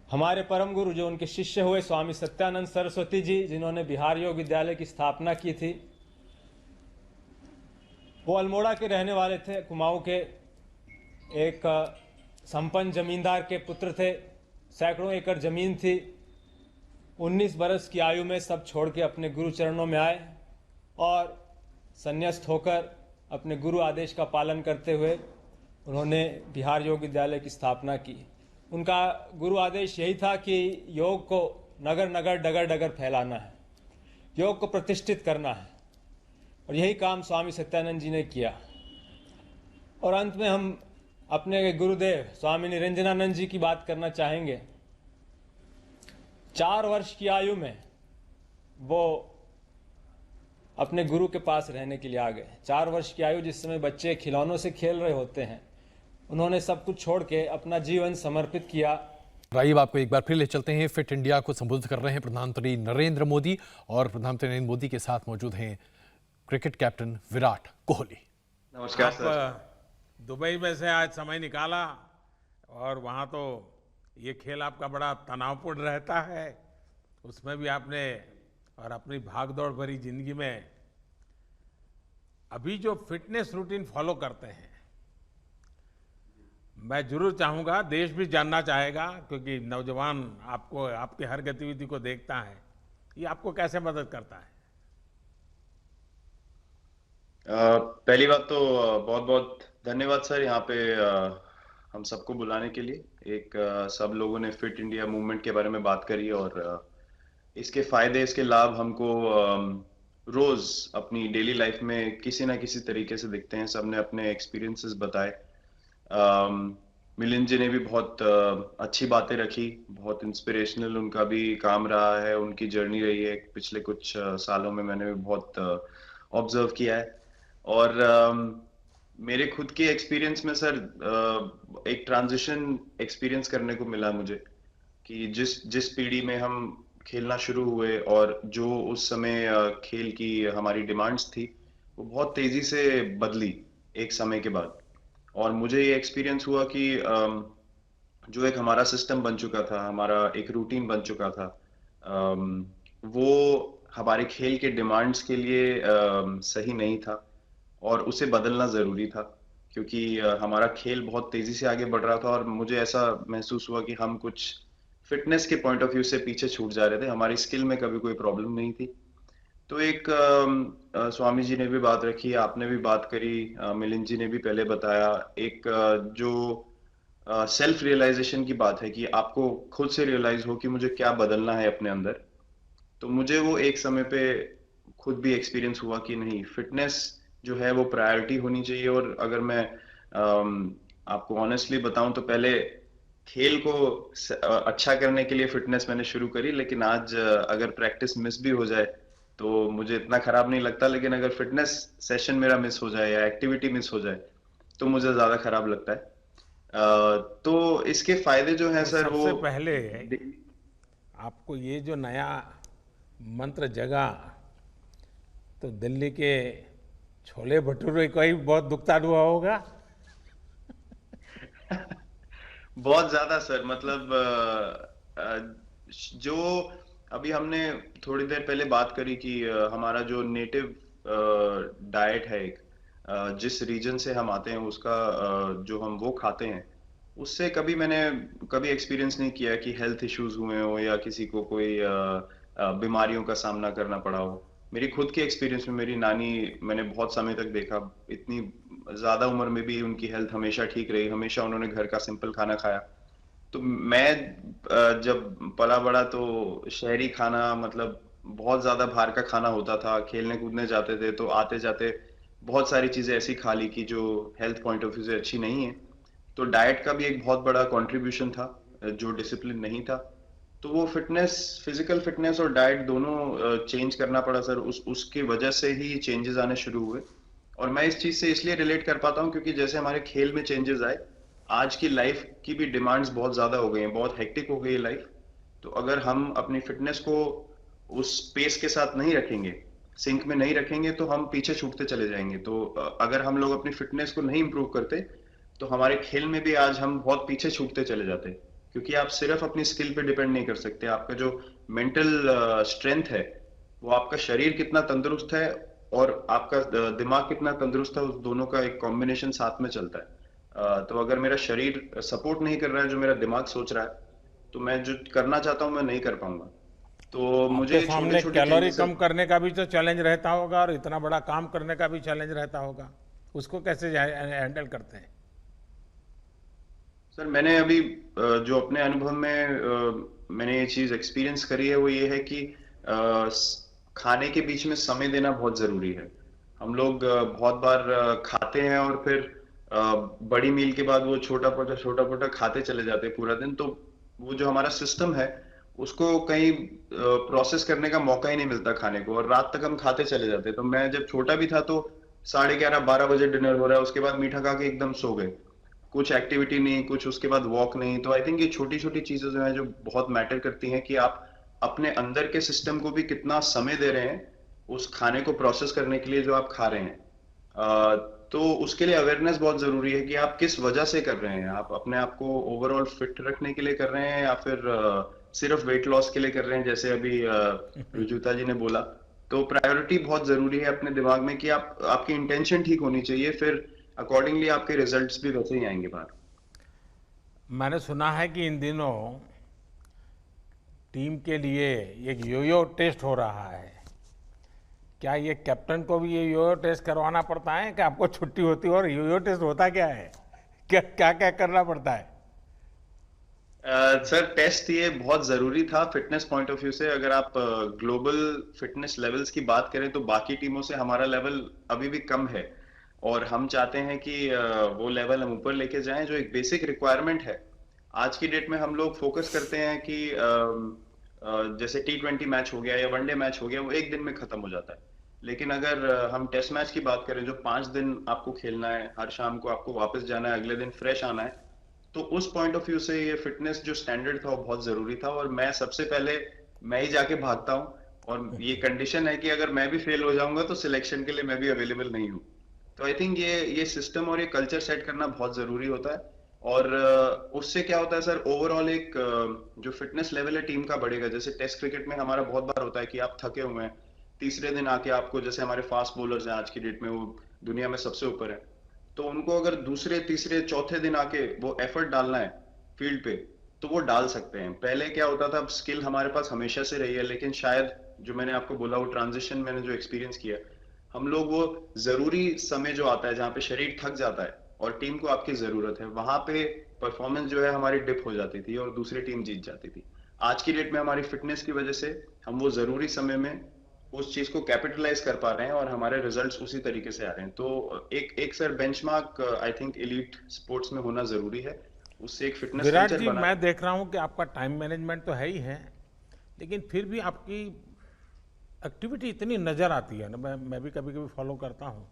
हमारे परम गुरु जो उनके शिष्य हुए स्वामी सत्यानंद सरस्वती जी, जिन्होंने बिहार योग विद्यालय की स्थापना की थी, वो अल्मोड़ा के रहने वाले थे, कुमाऊं के एक संपन्न जमींदार के पुत्र थे। सैकड़ों एकड़ जमीन थी। 19 बरस की आयु में सब छोड़ के अपने गुरु चरणों में आए और संन्यास्त होकर अपने गुरु आदेश का पालन करते हुए उन्होंने बिहार योग विद्यालय की स्थापना की। उनका गुरु आदेश यही था कि योग को नगर नगर डगर डगर फैलाना है, योग को प्रतिष्ठित करना है, और यही काम स्वामी सत्यानंद जी ने किया। और अंत में हम अपने गुरुदेव स्वामी निरंजनानंद जी की बात करना चाहेंगे। 4 वर्ष की आयु में वो अपने गुरु के पास रहने के लिए आ गए। 4 वर्ष की आयु, जिस समय बच्चे खिलौनों से खेल रहे होते हैं, उन्होंने सब कुछ छोड़ के अपना जीवन समर्पित किया। राजीव, आपको एक बार फिर ले चलते हैं। फिट इंडिया को संबोधित कर रहे हैं प्रधानमंत्री नरेंद्र मोदी और प्रधानमंत्री नरेंद्र मोदी के साथ मौजूद हैं क्रिकेट कैप्टन विराट कोहली। नमस्कार सर। आप दुबई में से आज समय निकाला और वहाँ तो ये खेल आपका बड़ा तनावपूर्ण रहता है, उसमें भी आपने और अपनी भागदौड़ भरी जिंदगी में अभी जो फिटनेस रूटीन फॉलो करते हैं, मैं जरूर चाहूंगा, देश भी जानना चाहेगा, क्योंकि नौजवान आपको आपकी हर गतिविधि को देखता है, ये आपको कैसे मदद करता है? पहली बात तो बहुत बहुत धन्यवाद सर, यहाँ पे हम सबको बुलाने के लिए। एक सब लोगों ने फिट इंडिया मूवमेंट के बारे में बात करी और इसके फायदे, इसके लाभ हमको रोज अपनी डेली लाइफ में किसी ना किसी तरीके से दिखते हैं। सबने अपने एक्सपीरियंसेस बताए। मिलिंद जी ने भी बहुत अच्छी बातें रखी, बहुत इंस्पिरेशनल उनका भी काम रहा है, उनकी जर्नी रही है पिछले कुछ सालों में, मैंने भी बहुत ऑब्जर्व किया है। और मेरे खुद के एक्सपीरियंस में सर एक ट्रांजिशन एक्सपीरियंस करने को मिला मुझे, कि जिस पीढ़ी में हम खेलना शुरू हुए और जो उस समय खेल की हमारी डिमांड्स थी, वो बहुत तेजी से बदली एक समय के बाद। और मुझे ये एक्सपीरियंस हुआ कि जो एक हमारा सिस्टम बन चुका था, हमारा एक रूटीन बन चुका था, वो हमारे खेल के डिमांड्स के लिए सही नहीं था और उसे बदलना ज़रूरी था, क्योंकि हमारा खेल बहुत तेज़ी से आगे बढ़ रहा था और मुझे ऐसा महसूस हुआ कि हम कुछ फिटनेस के पॉइंट ऑफ व्यू से पीछे छूट जा रहे थे। हमारी स्किल में कभी कोई प्रॉब्लम नहीं थी। तो एक स्वामी जी ने भी बात रखी, आपने भी बात करी, मिलिंद जी ने भी पहले बताया, एक जो सेल्फ रियलाइजेशन की बात है कि आपको खुद से रियलाइज हो कि मुझे क्या बदलना है अपने अंदर। तो मुझे वो एक समय पे खुद भी एक्सपीरियंस हुआ कि नहीं, फिटनेस जो है वो प्रायोरिटी होनी चाहिए। और अगर मैं आपको ऑनेस्टली बताऊं तो पहले खेल को अच्छा करने के लिए फिटनेस मैंने शुरू करी, लेकिन आज अगर प्रैक्टिस मिस भी हो जाए तो मुझे इतना खराब नहीं लगता, लेकिन अगर फिटनेस सेशन मेरा मिस हो जाए या एक्टिविटी मिस हो जाए तो मुझे ज्यादा खराब लगता है। तो इसके फायदे जो हैं सर, वो सबसे पहले आपको ये जो नया मंत्र जगा तो दिल्ली के छोले भटूरे का ही बहुत दुखता हुआ होगा। बहुत ज्यादा सर, मतलब जो अभी हमने थोड़ी देर पहले बात करी कि हमारा जो नेटिव डाइट है, एक जिस रीजन से हम आते हैं उसका जो हम वो खाते हैं, उससे मैंने कभी एक्सपीरियंस नहीं किया कि हेल्थ इश्यूज हुए हो या किसी को कोई बीमारियों का सामना करना पड़ा हो। मेरी खुद के एक्सपीरियंस में मेरी नानी, मैंने बहुत समय तक देखा, इतनी ज्यादा उम्र में भी उनकी हेल्थ हमेशा ठीक रही, हमेशा उन्होंने घर का सिंपल खाना खाया। तो मैं जब पला बड़ा तो शहरी खाना, मतलब बहुत ज्यादा बाहर का खाना होता था, खेलने कूदने जाते थे तो आते जाते बहुत सारी चीजें ऐसी खा ली कि जो हेल्थ पॉइंट ऑफ व्यू से अच्छी नहीं है। तो डाइट का भी एक बहुत बड़ा कंट्रीब्यूशन था, जो डिसिप्लिन नहीं था। तो वो फिटनेस, फिजिकल फिटनेस और डाइट दोनों चेंज करना पड़ा सर। उसकी वजह से ही चेंजेस आने शुरू हुए। और मैं इस चीज से इसलिए रिलेट कर पाता हूँ क्योंकि जैसे हमारे खेल में चेंजेस आए, आज की लाइफ की भी डिमांड्स बहुत ज्यादा हो गई हैं, बहुत हेक्टिक हो गई है लाइफ। तो अगर हम अपनी फिटनेस को उस पेस के साथ नहीं रखेंगे, सिंक में नहीं रखेंगे, तो हम पीछे छूटते चले जाएंगे। तो अगर हम लोग अपनी फिटनेस को नहीं इंप्रूव करते तो हमारे खेल में भी आज हम बहुत पीछे छूटते चले जाते, क्योंकि आप सिर्फ अपनी स्किल पे डिपेंड नहीं कर सकते। आपका जो मेंटल स्ट्रेंथ है, वो आपका शरीर कितना तंदुरुस्त है और आपका दिमाग कितना तंदुरुस्त है, उस दोनों का एक कॉम्बिनेशन साथ में चलता है। तो अगर मेरा शरीर सपोर्ट नहीं कर रहा है जो मेरा दिमाग सोच रहा है, तो मैं जो करना चाहता हूँ मैं नहीं कर पाऊंगा। तो मुझे आपके सामने कैलोरी कम करने का भी तो चैलेंज रहता होगा और इतना बड़ा काम करने का भी चैलेंज रहता होगा, उसको कैसे हैंडल करते हैं? सर मैंने अभी जो अपने अनुभव में मैंने ये चीज एक्सपीरियंस करी है, वो ये है कि खाने के बीच में समय देना बहुत जरूरी है। हम लोग बहुत बार खाते हैं और फिर बड़ी मील के बाद वो छोटा पोटा खाते चले जाते हैं पूरा दिन। तो वो जो हमारा सिस्टम है उसको कहीं प्रोसेस करने का मौका ही नहीं मिलता खाने को, और रात तक हम खाते चले जाते हैं। तो मैं जब छोटा भी था तो 11:30-12 बजे डिनर हो रहा है, उसके बाद मीठा खा के एकदम सो गए, कुछ एक्टिविटी नहीं, कुछ उसके बाद वॉक नहीं। तो आई थिंक ये छोटी छोटी चीजें जो है जो बहुत मैटर करती हैं कि आप अपने अंदर के सिस्टम को भी कितना समय दे रहे हैं उस खाने को प्रोसेस करने के लिए जो आप खा रहे हैं। तो उसके लिए अवेयरनेस बहुत जरूरी है कि आप किस वजह से कर रहे हैं। आप अपने आप को ओवरऑल फिट रखने के लिए कर रहे हैं या फिर सिर्फ वेट लॉस के लिए कर रहे हैं, जैसे अभी रुजुता जी ने बोला। तो प्रायोरिटी बहुत जरूरी है अपने दिमाग में कि आपकी इंटेंशन ठीक होनी चाहिए, फिर अकॉर्डिंगली आपके रिजल्ट्स भी वैसे ही आएंगे बाहर। मैंने सुना है कि इन दिनों टीम के लिए एक योयो टेस्ट हो रहा है। क्या ये कैप्टन को भी ये योयो टेस्ट करवाना पड़ता है कि आपको छुट्टी होती है? और योयो टेस्ट होता क्या है, क्या क्या क्या करना पड़ता है? सर टेस्ट ये बहुत जरूरी था फिटनेस पॉइंट ऑफ व्यू से। अगर आप ग्लोबल फिटनेस लेवल्स की बात करें तो बाकी टीमों से हमारा लेवल अभी भी कम है, और हम चाहते हैं कि वो लेवल हम ऊपर लेके जाएं। जो एक बेसिक रिक्वायरमेंट है आज की डेट में, हम लोग फोकस करते हैं कि जैसे T20 मैच हो गया या वनडे मैच हो गया, वो एक दिन में खत्म हो जाता है। लेकिन अगर हम टेस्ट मैच की बात करें जो 5 दिन आपको खेलना है, हर शाम को आपको वापस जाना है, अगले दिन फ्रेश आना है, तो उस पॉइंट ऑफ व्यू से ये फिटनेस जो स्टैंडर्ड था वो बहुत जरूरी था। और मैं सबसे पहले मैं ही जाके भागता हूँ, और ये कंडीशन है कि अगर मैं भी फेल हो जाऊंगा तो सिलेक्शन के लिए मैं भी अवेलेबल नहीं हूँ। तो आई थिंक ये सिस्टम और ये कल्चर सेट करना बहुत जरूरी होता है। और उससे क्या होता है सर, ओवरऑल एक जो फिटनेस लेवल है टीम का बढ़ेगा। जैसे टेस्ट क्रिकेट में हमारा बहुत बार होता है कि आप थके हुए हैं, तीसरे दिन आके आपको, जैसे हमारे फास्ट बॉलर्स हैं आज की डेट में, वो दुनिया में सबसे ऊपर है, तो उनको अगर दूसरे तीसरे चौथे दिन आके वो एफर्ट डालना है फील्ड पे, तो वो डाल सकते हैं। पहले क्या होता था, स्किल हमारे पास हमेशा से रही है, लेकिन शायद जो मैंने आपको बोला वो ट्रांजिशन मैंने जो एक्सपीरियंस किया, हम लोग वो जरूरी समय जो आता है जहाँ पे शरीर थक जाता है और टीम को आपकी जरूरत है, वहां पे परफॉर्मेंस जो है हमारी डिप हो जाती थी और दूसरी टीम जीत जाती थी। आज की डेट में हमारी फिटनेस की वजह से हम वो जरूरी समय में उस चीज को कैपिटलाइज कर पा रहे हैं और हमारे रिजल्ट्स उसी तरीके से आ रहे हैं। तो एक sir benchmark I think elite sports में होना जरूरी है, उससे एक फिटनेस विराट कल्चर जी, बना। मैं देख रहा हूं कि आपका टाइम मैनेजमेंट तो है ही है, लेकिन फिर भी आपकी एक्टिविटी इतनी नजर आती है ना, मैं भी कभी कभी फॉलो करता हूं,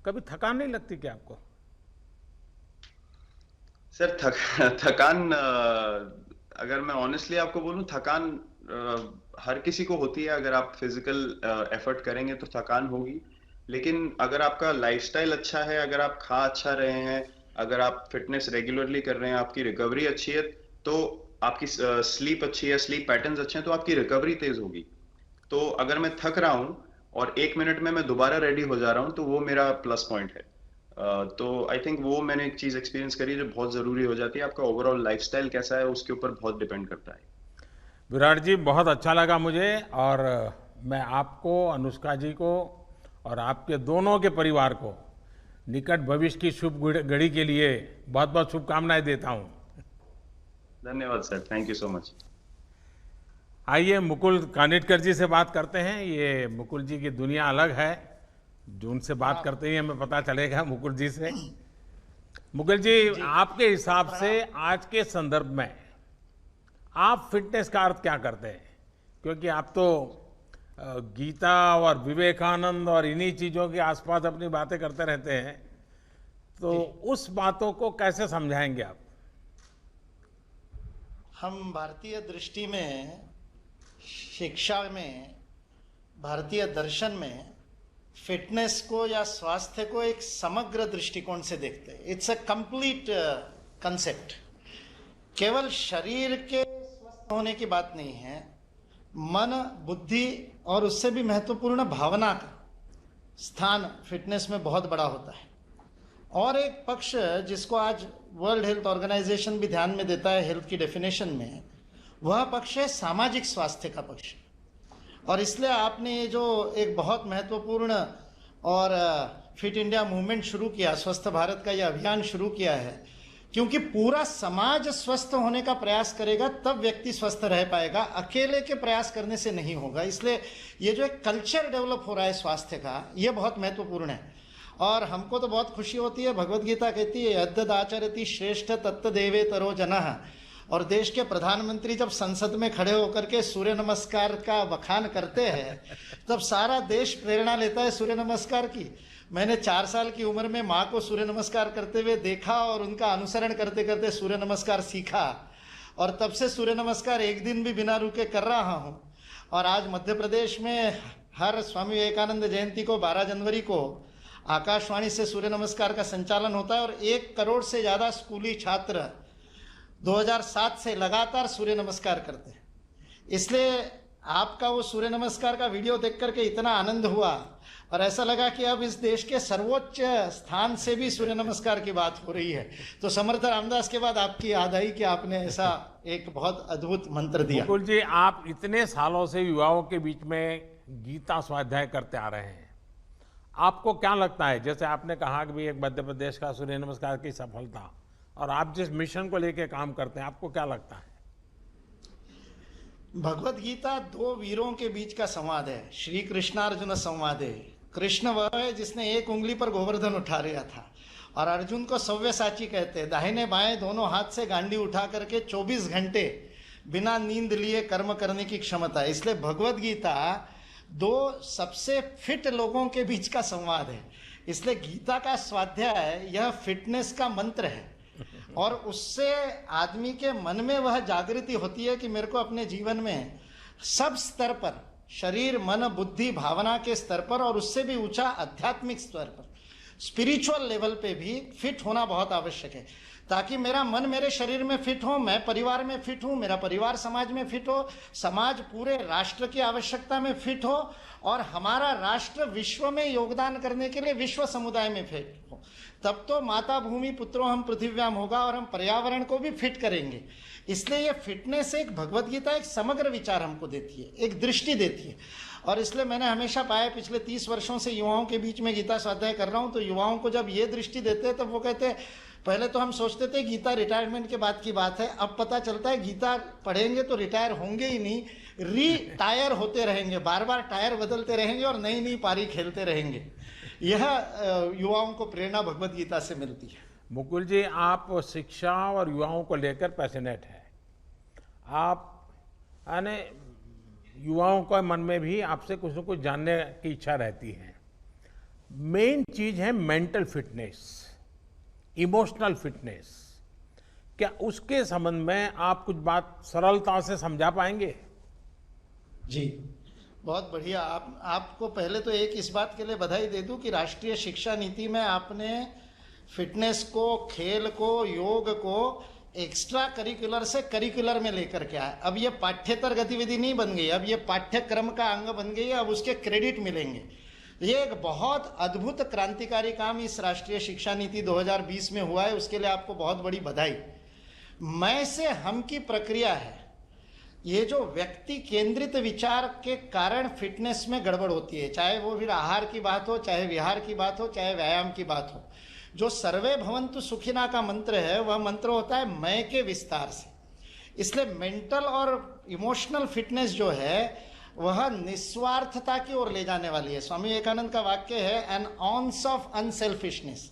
कभी थकान नहीं लगती क्या आपको? सर थकान अगर मैं ऑनेस्टली आपको बोलूं, थकान हर किसी को होती है। अगर आप फिजिकल एफर्ट करेंगे तो थकान होगी, लेकिन अगर आपका लाइफस्टाइल अच्छा है, अगर आप खा अच्छा रहे हैं, अगर आप फिटनेस रेगुलरली कर रहे हैं, आपकी रिकवरी अच्छी है, तो आपकी स्लीप अच्छी है, स्लीप पैटर्न्स अच्छे हैं, तो आपकी रिकवरी तेज होगी। तो अगर मैं थक रहा हूं और 1 मिनट में मैं दोबारा रेडी हो जा रहा हूं, तो वो मेरा प्लस पॉइंट है। तो आई थिंक वो मैंने एक चीज एक्सपीरियंस करी जो बहुत जरूरी हो जाती है। आपका ओवरऑल लाइफस्टाइल कैसा है उसके ऊपर बहुत डिपेंड करता है। विराट जी, बहुत अच्छा लगा मुझे, और मैं आपको, अनुष्का जी को और आपके दोनों के परिवार को निकट भविष्य की शुभ घड़ी के लिए बहुत बहुत शुभकामनाएं देता हूं। धन्यवाद sir, thank you so much. आइए मुकुल कानिटकर जी से बात करते हैं। ये मुकुल जी की दुनिया अलग है, जो उनसे बात करते ही हमें पता चलेगा मुकुल जी से। मुकुल जी, आपके हिसाब से आज के संदर्भ में आप फिटनेस का अर्थ क्या करते हैं? क्योंकि आप तो गीता और विवेकानंद और इन्हीं चीजों के आसपास अपनी बातें करते रहते हैं, तो उस बातों को कैसे समझाएंगे आप? हम भारतीय दृष्टि में, शिक्षा में, भारतीय दर्शन में फिटनेस को या स्वास्थ्य को एक समग्र दृष्टिकोण से देखते हैं। It's a complete concept. केवल शरीर के स्वस्थ होने की बात नहीं है, मन, बुद्धि और उससे भी महत्वपूर्ण भावना का स्थान फिटनेस में बहुत बड़ा होता है। और एक पक्ष जिसको आज वर्ल्ड हेल्थ ऑर्गेनाइजेशन भी ध्यान में देता है हेल्थ की डेफिनेशन में, वह पक्ष है सामाजिक स्वास्थ्य का पक्ष। और इसलिए आपने ये जो एक बहुत महत्वपूर्ण और फिट इंडिया मूवमेंट शुरू किया, स्वस्थ भारत का ये अभियान शुरू किया है, क्योंकि पूरा समाज स्वस्थ होने का प्रयास करेगा तब व्यक्ति स्वस्थ रह पाएगा, अकेले के प्रयास करने से नहीं होगा। इसलिए ये जो एक कल्चर डेवलप हो रहा है स्वास्थ्य का, ये बहुत महत्वपूर्ण है। और हमको तो बहुत खुशी होती है, भगवत गीता कहती है यद्यद् आचरति श्रेष्ठ तत्तदेवेतरो जनः। और देश के प्रधानमंत्री जब संसद में खड़े होकर के सूर्य नमस्कार का बखान करते हैं, तब सारा देश प्रेरणा लेता है सूर्य नमस्कार की। मैंने 4 साल की उम्र में माँ को सूर्य नमस्कार करते हुए देखा और उनका अनुसरण करते करते सूर्य नमस्कार सीखा, और तब से सूर्य नमस्कार एक दिन भी बिना रुके कर रहा हूँ। और आज मध्य प्रदेश में हर स्वामी विवेकानंद जयंती को 12 जनवरी को आकाशवाणी से सूर्य नमस्कार का संचालन होता है, और 1 करोड़ से ज़्यादा स्कूली छात्र 2007 से लगातार सूर्य नमस्कार करते हैं। इसलिए आपका वो सूर्य नमस्कार का वीडियो देख करके इतना आनंद हुआ और ऐसा लगा कि अब इस देश के सर्वोच्च स्थान से भी सूर्य नमस्कार की बात हो रही है। तो समर्थ रामदास के बाद आपकी याद आई कि आपने ऐसा एक बहुत अद्भुत मंत्र दिया। मुकुल जी, आप इतने सालों से युवाओं के बीच में गीता स्वाध्याय करते आ रहे हैं, आपको क्या लगता है, जैसे आपने कहा कि भी एक मध्य प्रदेश का सूर्य नमस्कार की सफलता, और आप जिस मिशन को लेकर काम करते हैं, आपको क्या लगता है? भगवत गीता 2 वीरों के बीच का संवाद है, श्री कृष्णार्जुन संवाद है। कृष्ण वह है जिसने 1 उंगली पर गोवर्धन उठा लिया था, और अर्जुन को सव्यसाची कहते हैं, दाहिने बाएं दोनों हाथ से गांडी उठा करके 24 घंटे बिना नींद लिए कर्म करने की क्षमता है। इसलिए भगवत गीता 2 सबसे फिट लोगों के बीच का संवाद है। इसलिए गीता का स्वाध्याय यह फिटनेस का मंत्र है, और उससे आदमी के मन में वह जागृति होती है कि मेरे को अपने जीवन में सब स्तर पर, शरीर, मन, बुद्धि, भावना के स्तर पर, और उससे भी ऊंचा आध्यात्मिक स्तर पर स्पिरिचुअल लेवल पे भी फिट होना बहुत आवश्यक है, ताकि मेरा मन मेरे शरीर में फिट हो, मैं परिवार में फिट हूं, मेरा परिवार समाज में फिट हो, समाज पूरे राष्ट्र की आवश्यकता में फिट हो और हमारा राष्ट्र विश्व में योगदान करने के लिए विश्व समुदाय में फिट हो। तब तो माता भूमि पुत्रों हम पृथिव्याम होगा और हम पर्यावरण को भी फिट करेंगे। इसलिए ये फिटनेस एक भगवत गीता एक समग्र विचार हमको देती है, एक दृष्टि देती है। और इसलिए मैंने हमेशा पाया, पिछले 30 वर्षों से युवाओं के बीच में गीता स्वाध्याय कर रहा हूं, तो युवाओं को जब ये दृष्टि देते हैं तब वो कहते हैं, पहले तो हम सोचते थे गीता रिटायरमेंट के बाद की बात है, अब पता चलता है गीता पढ़ेंगे तो रिटायर होंगे ही नहीं, रीटायर होते रहेंगे, बार बार टायर बदलते रहेंगे और नई नई पारी खेलते रहेंगे। यह युवाओं को प्रेरणा भगवत गीता से मिलती है। मुकुल जी, आप शिक्षा और युवाओं को लेकर पैशनेट हैं। आप यानी युवाओं के मन में भी आपसे कुछ न कुछ जानने की इच्छा रहती है। मेन चीज है मेंटल फिटनेस, इमोशनल फिटनेस। क्या उसके संबंध में आप कुछ बात सरलता से समझा पाएंगे? जी, बहुत बढ़िया। आपको पहले तो एक इस बात के लिए बधाई दे दूं कि राष्ट्रीय शिक्षा नीति में आपने फिटनेस को, खेल को, योग को एक्स्ट्रा करिकुलर से करिकुलर में लेकर के आए। अब ये पाठ्येतर गतिविधि नहीं बन गई, अब ये पाठ्यक्रम का अंग बन गई है, अब उसके क्रेडिट मिलेंगे। ये एक बहुत अद्भुत क्रांतिकारी काम इस राष्ट्रीय शिक्षा नीति 2020 में हुआ है, उसके लिए आपको बहुत बड़ी बधाई। मैं से हम की प्रक्रिया है, ये जो व्यक्ति केंद्रित विचार के कारण फिटनेस में गड़बड़ होती है, चाहे वो फिर आहार की बात हो, चाहे विहार की बात हो, चाहे व्यायाम की बात हो। जो सर्वे भवन्तु सुखिना का मंत्र है, वह मंत्र होता है मैं के विस्तार से। इसलिए मेंटल और इमोशनल फिटनेस जो है वह निस्वार्थता की ओर ले जाने वाली है। स्वामी विवेकानंद का वाक्य है, एन ऑन्स ऑफ अनसेल्फिशनेस,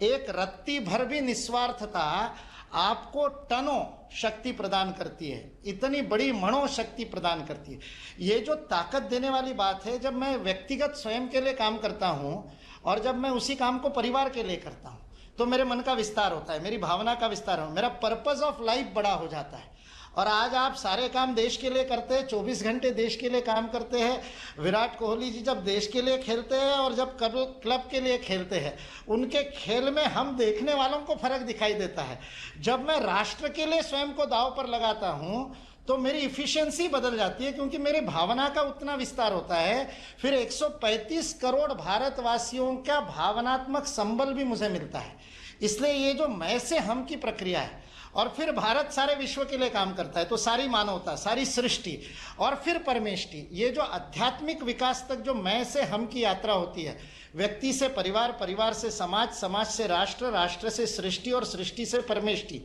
एक रत्ती भर भी निस्वार्थता आपको टनों शक्ति प्रदान करती है, इतनी बड़ी मनोशक्ति प्रदान करती है। ये जो ताकत देने वाली बात है, जब मैं व्यक्तिगत स्वयं के लिए काम करता हूं और जब मैं उसी काम को परिवार के लिए करता हूं, तो मेरे मन का विस्तार होता है, मेरी भावना का विस्तार हो, मेरा पर्पस ऑफ लाइफ बड़ा हो जाता है। और आज आप सारे काम देश के लिए करते हैं, 24 घंटे देश के लिए काम करते हैं। विराट कोहली जी जब देश के लिए खेलते हैं और जब क्लब के लिए खेलते हैं, उनके खेल में हम देखने वालों को फर्क दिखाई देता है। जब मैं राष्ट्र के लिए स्वयं को दांव पर लगाता हूं तो मेरी इफिशिएंसी बदल जाती है, क्योंकि मेरी भावना का उतना विस्तार होता है। फिर 135 करोड़ भारतवासियों का भावनात्मक संबल भी मुझे मिलता है। इसलिए ये जो मैं से हम की प्रक्रिया है, और फिर भारत सारे विश्व के लिए काम करता है, तो सारी मानवता, सारी सृष्टि और फिर परमेष्टि, ये जो आध्यात्मिक विकास तक जो मैं से हम की यात्रा होती है, व्यक्ति से परिवार, परिवार से समाज, समाज से राष्ट्र, राष्ट्र से सृष्टि और सृष्टि से परमेष्टि,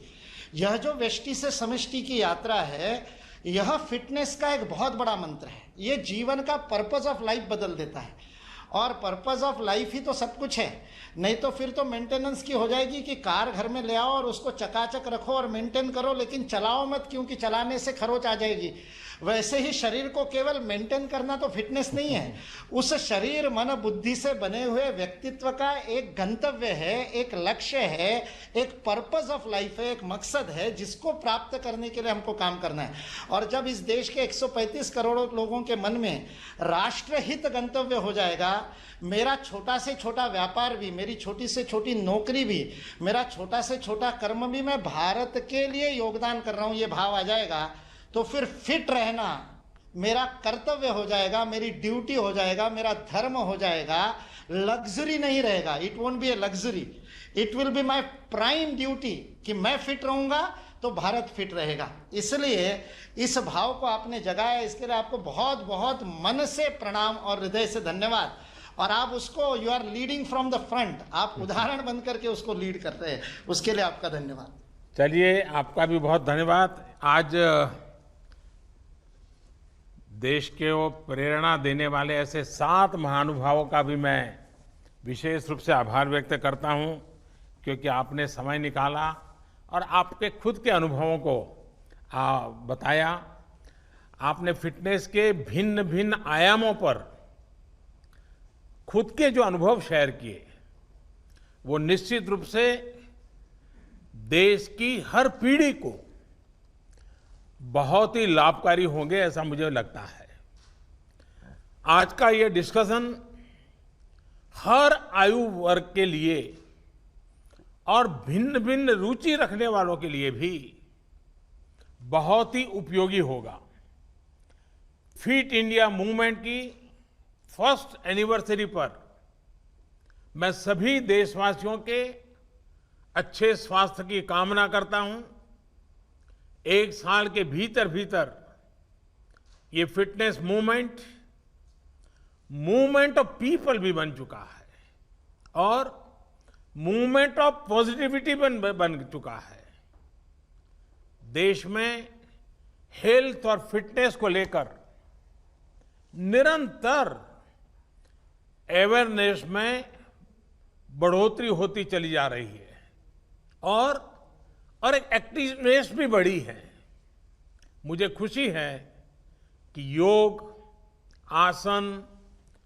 यह जो व्यष्टि से समष्टि की यात्रा है, यह फिटनेस का एक बहुत बड़ा मंत्र है। ये जीवन का पर्पस ऑफ लाइफ बदल देता है, और पर्पस ऑफ लाइफ ही तो सब कुछ है। नहीं तो फिर तो मेंटेनेंस की हो जाएगी कि कार घर में ले आओ और उसको चकाचक रखो और मेंटेन करो, लेकिन चलाओ मत, क्योंकि चलाने से खरोच आ जाएगी। वैसे ही शरीर को केवल मेंटेन करना तो फिटनेस नहीं है। उस शरीर, मन, बुद्धि से बने हुए व्यक्तित्व का एक गंतव्य है, एक लक्ष्य है, एक पर्पस ऑफ लाइफ है, एक मकसद है, जिसको प्राप्त करने के लिए हमको काम करना है। और जब इस देश के 135 करोड़ लोगों के मन में राष्ट्रहित गंतव्य हो जाएगा, मेरा छोटा से छोटा व्यापार भी, मेरी छोटी से छोटी नौकरी भी, मेरा छोटा से छोटा कर्म भी मैं भारत के लिए योगदान कर रहा हूं, ये भाव आ जाएगा, तो फिर फिट रहना मेरा कर्तव्य हो जाएगा, मेरी ड्यूटी हो जाएगा, मेरा धर्म हो जाएगा। लग्जरी नहीं रहेगा, it won't be a luxury, it will be my prime duty कि मैं फिट रहूंगा तो भारत फिट रहेगा। इसलिए इस भाव को आपने जगाया, इसके लिए आपको बहुत बहुत मन से प्रणाम और हृदय से धन्यवाद। और आप उसको, you are leading from the front, आप उदाहरण बन करके उसको लीड कर रहे हैं, उसके लिए आपका धन्यवाद। चलिए, आपका भी बहुत धन्यवाद। आज देश के वो प्रेरणा देने वाले ऐसे 7 महानुभावों का भी मैं विशेष रूप से आभार व्यक्त करता हूं, क्योंकि आपने समय निकाला और आपके खुद के अनुभवों को बताया। आपने फिटनेस के भिन्न भिन्न आयामों पर खुद के जो अनुभव शेयर किए, वो निश्चित रूप से देश की हर पीढ़ी को बहुत ही लाभकारी होंगे, ऐसा मुझे लगता है। आज का ये डिस्कशन हर आयु वर्ग के लिए और भिन्न भिन्न रुचि रखने वालों के लिए भी बहुत ही उपयोगी होगा। फिट इंडिया मूवमेंट की फर्स्ट एनिवर्सरी पर मैं सभी देशवासियों के अच्छे स्वास्थ्य की कामना करता हूं। एक साल के भीतर भीतर ये फिटनेस मूवमेंट ऑफ पीपल भी बन चुका है और मूवमेंट ऑफ पॉजिटिविटी बन चुका है। देश में हेल्थ और फिटनेस को लेकर निरंतर अवेयरनेस में बढ़ोतरी होती चली जा रही है और एक एक्टिवनेस भी बढ़ी है। मुझे खुशी है कि योग, आसन,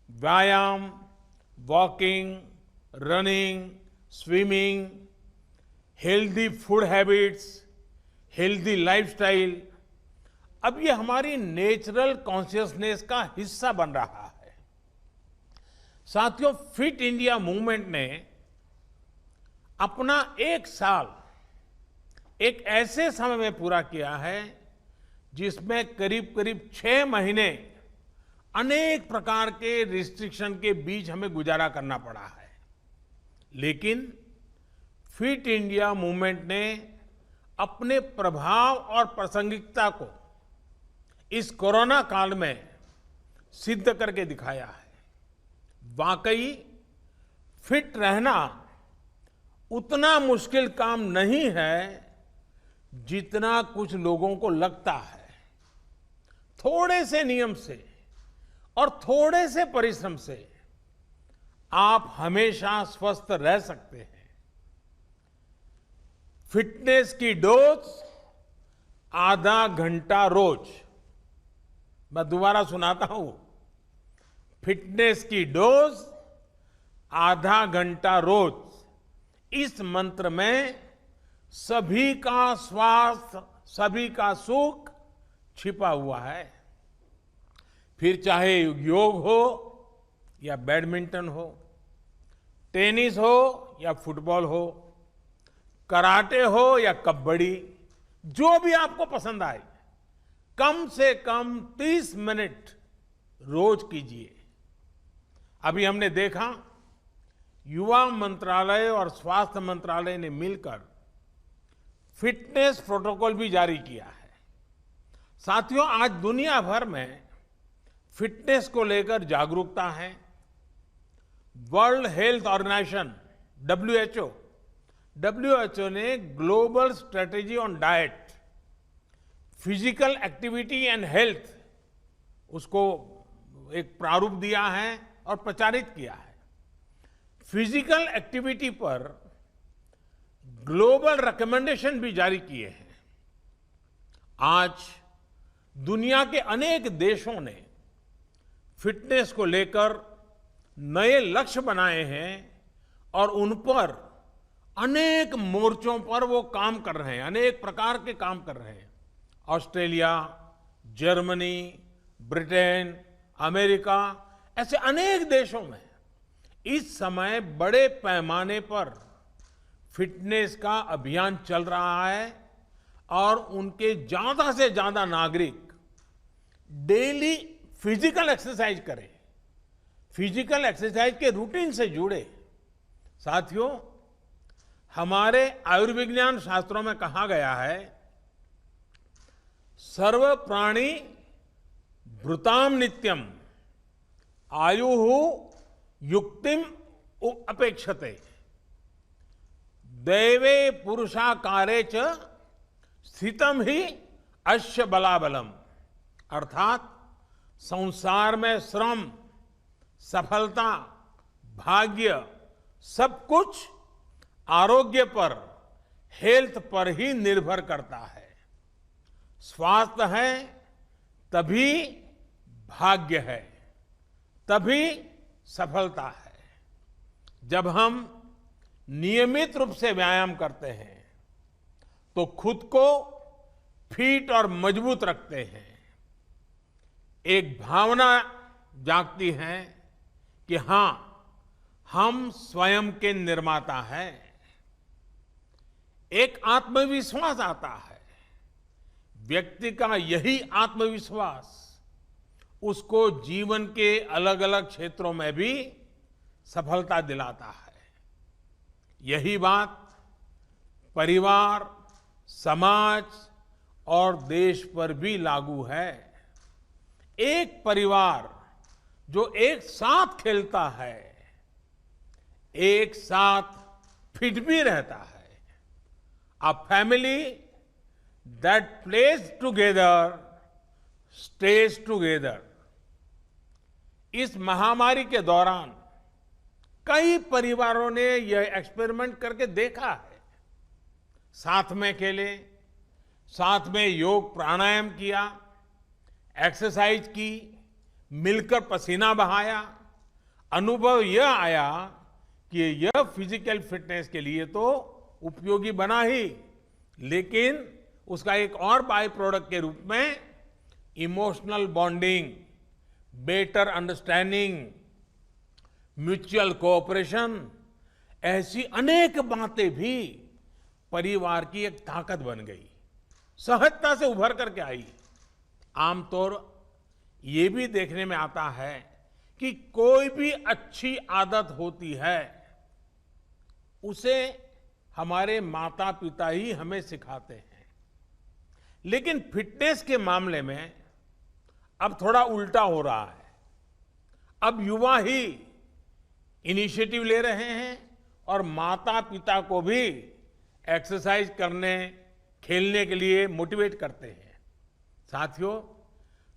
व्यायाम, walking, running, swimming, healthy food habits, healthy lifestyle अब ये हमारी नेचुरल कॉन्शियसनेस का हिस्सा बन रहा है। साथियों, फिट इंडिया मूवमेंट ने अपना एक साल एक ऐसे समय में पूरा किया है जिसमें करीब करीब 6 महीने अनेक प्रकार के रिस्ट्रिक्शन के बीच हमें गुजारा करना पड़ा है। लेकिन फिट इंडिया मूवमेंट ने अपने प्रभाव और प्रासंगिकता को इस कोरोना काल में सिद्ध करके दिखाया है। वाकई फिट रहना उतना मुश्किल काम नहीं है जितना कुछ लोगों को लगता है। थोड़े से नियम से और थोड़े से परिश्रम से आप हमेशा स्वस्थ रह सकते हैं। फिटनेस की डोज आधा घंटा रोज। मैं दोबारा सुनाता हूं, फिटनेस की डोज आधा घंटा रोज। इस मंत्र में सभी का स्वास्थ्य, सभी का सुख छिपा हुआ है। फिर चाहे योग हो या बैडमिंटन हो, टेनिस हो या फुटबॉल हो, कराटे हो या कबड्डी, जो भी आपको पसंद आए, कम से कम 30 मिनट रोज कीजिए। अभी हमने देखा युवा मंत्रालय और स्वास्थ्य मंत्रालय ने मिलकर फिटनेस प्रोटोकॉल भी जारी किया है। साथियों, आज दुनिया भर में फिटनेस को लेकर जागरूकता है। वर्ल्ड हेल्थ ऑर्गेनाइजेशन WHO ने global strategy on diet, physical activity and health उसको एक प्रारूप दिया है और प्रचारित किया है। फिजिकल एक्टिविटी पर ग्लोबल रिकमेंडेशन भी जारी किए हैं। आज दुनिया के अनेक देशों ने फिटनेस को लेकर नए लक्ष्य बनाए हैं और उन पर अनेक मोर्चों पर वो काम कर रहे हैं, अनेक प्रकार के काम कर रहे हैं। ऑस्ट्रेलिया, जर्मनी, ब्रिटेन, अमेरिका, ऐसे अनेक देशों में इस समय बड़े पैमाने पर फिटनेस का अभियान चल रहा है और उनके ज्यादा से ज्यादा नागरिक डेली फिजिकल एक्सरसाइज करें, फिजिकल एक्सरसाइज के रूटीन से जुड़े। साथियों, हमारे आयुर्विज्ञान शास्त्रों में कहा गया है, सर्व प्राणी भृताम नित्यम आयुः युक्तिम अपेक्षते दैवे पुरुषाकारे च स्थितम ही अश्य बलाबलम। अर्थात संसार में श्रम, सफलता, भाग्य सब कुछ आरोग्य पर, हेल्थ पर ही निर्भर करता है। स्वास्थ्य है तभी भाग्य है, तभी सफलता है। जब हम नियमित रूप से व्यायाम करते हैं तो खुद को फिट और मजबूत रखते हैं। एक भावना जागती है कि हां, हम स्वयं के निर्माता हैं। एक आत्मविश्वास आता है। व्यक्ति का यही आत्मविश्वास उसको जीवन के अलग अलग क्षेत्रों में भी सफलता दिलाता है। यही बात परिवार, समाज और देश पर भी लागू है। एक परिवार जो एक साथ खेलता है, एक साथ फिट भी रहता है, a family that plays together stays together। इस महामारी के दौरान कई परिवारों ने यह एक्सपेरिमेंट करके देखा है। साथ में खेले, साथ में योग प्राणायाम किया, एक्सरसाइज की, मिलकर पसीना बहाया। अनुभव यह आया कि यह फिजिकल फिटनेस के लिए तो उपयोगी बना ही, लेकिन उसका एक और बाय प्रोडक्ट के रूप में emotional bonding, better understanding, mutual cooperation, ऐसी अनेक बातें भी परिवार की एक ताकत बन गई, सहजता से उभर करके आई। आमतौर ये भी देखने में आता है कि कोई भी अच्छी आदत होती है, उसे हमारे माता पिता ही हमें सिखाते हैं। लेकिन फिटनेस के मामले में अब थोड़ा उल्टा हो रहा है। अब युवा ही इनिशिएटिव ले रहे हैं और माता पिता को भी एक्सरसाइज करने, खेलने के लिए मोटिवेट करते हैं। साथियों,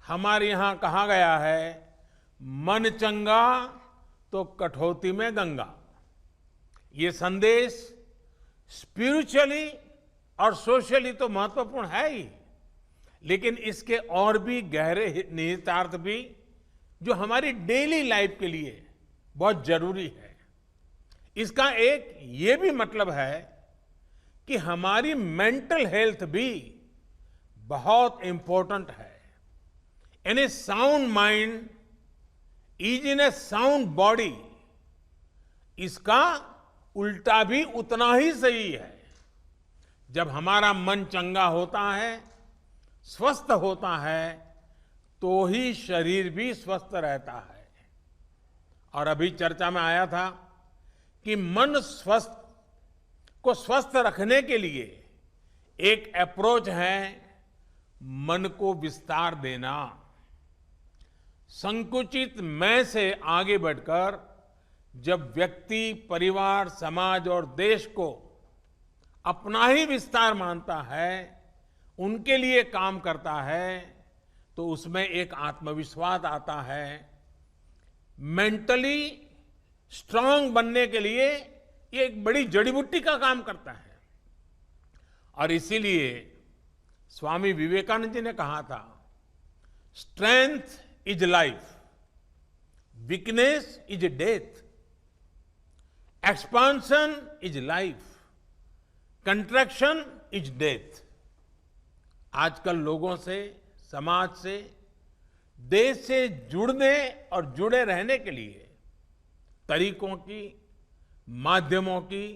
हमारे यहां कहा गया है, मन चंगा तो कठौती में गंगा। ये संदेश स्पिरिचुअली और सोशली तो महत्वपूर्ण है ही, लेकिन इसके और भी गहरे निहितार्थ भी जो हमारी डेली लाइफ के लिए बहुत जरूरी है। इसका एक ये भी मतलब है कि हमारी मेंटल हेल्थ भी बहुत इंपॉर्टेंट है। यानी sound mind is in A sound body, इसका उल्टा भी उतना ही सही है। जब हमारा मन चंगा होता है, स्वस्थ होता है, तो ही शरीर भी स्वस्थ रहता है। और अभी चर्चा में आया था कि मन को स्वस्थ रखने के लिए एक अप्रोच है मन को विस्तार देना। संकुचित मैं से आगे बढ़कर जब व्यक्ति, परिवार, समाज और देश को अपना ही विस्तार मानता है, उनके लिए काम करता है, तो उसमें एक आत्मविश्वास आता है। मेंटली स्ट्रांग बनने के लिए ये एक बड़ी जड़ी बूटी का काम करता है। और इसीलिए स्वामी विवेकानंद जी ने कहा था, strength is life, weakness is death, expansion is life, contraction is death. आजकल लोगों से, समाज से, देश से जुड़ने और जुड़े रहने के लिए तरीकों की, माध्यमों की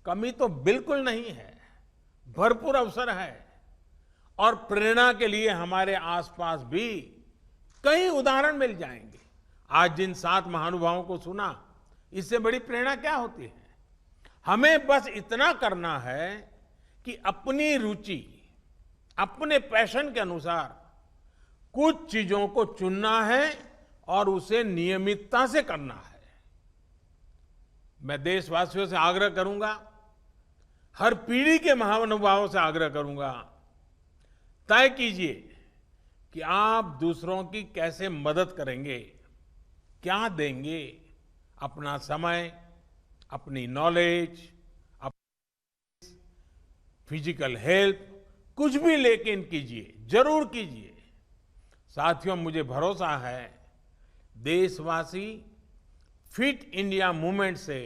कमी तो बिल्कुल नहीं है, भरपूर अवसर है। और प्रेरणा के लिए हमारे आसपास भी कई उदाहरण मिल जाएंगे। आज जिन 7 महानुभावों को सुना, इससे बड़ी प्रेरणा क्या होती है? हमें बस इतना करना है कि अपनी रुचि, अपने पैशन के अनुसार कुछ चीजों को चुनना है और उसे नियमितता से करना है। मैं देशवासियों से आग्रह करूंगा, हर पीढ़ी के महानुभावों से आग्रह करूंगा, तय कीजिए कि आप दूसरों की कैसे मदद करेंगे, क्या देंगे। अपना समय, अपनी नॉलेज, फिजिकल हेल्प, कुछ भी लेकिन कीजिए, जरूर कीजिए। साथियों, मुझे भरोसा है देशवासी फिट इंडिया मूवमेंट से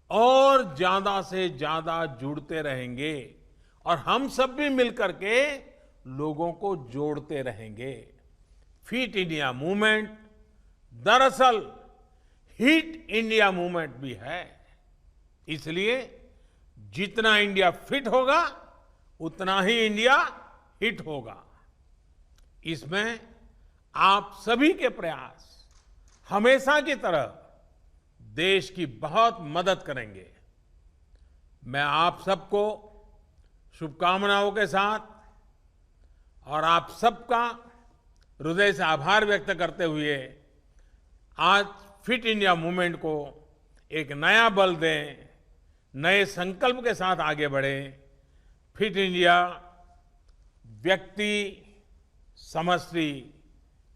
और ज्यादा से ज्यादा जुड़ते रहेंगे और हम सब भी मिलकर के लोगों को जोड़ते रहेंगे। फिट इंडिया मूवमेंट दरअसल हिट इंडिया मूवमेंट भी है। इसलिए जितना इंडिया फिट होगा उतना ही इंडिया हिट होगा। इसमें आप सभी के प्रयास हमेशा की तरह देश की बहुत मदद करेंगे। मैं आप सबको शुभकामनाओं के साथ और आप सबका हृदय से आभार व्यक्त करते हुए आज फिट इंडिया मूवमेंट को एक नया बल दें, नए संकल्प के साथ आगे बढ़ें। फिट इंडिया व्यक्ति समष्टि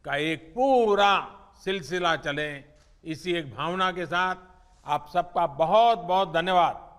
का एक पूरा सिलसिला चले, इसी एक भावना के साथ आप सबका बहुत बहुत धन्यवाद।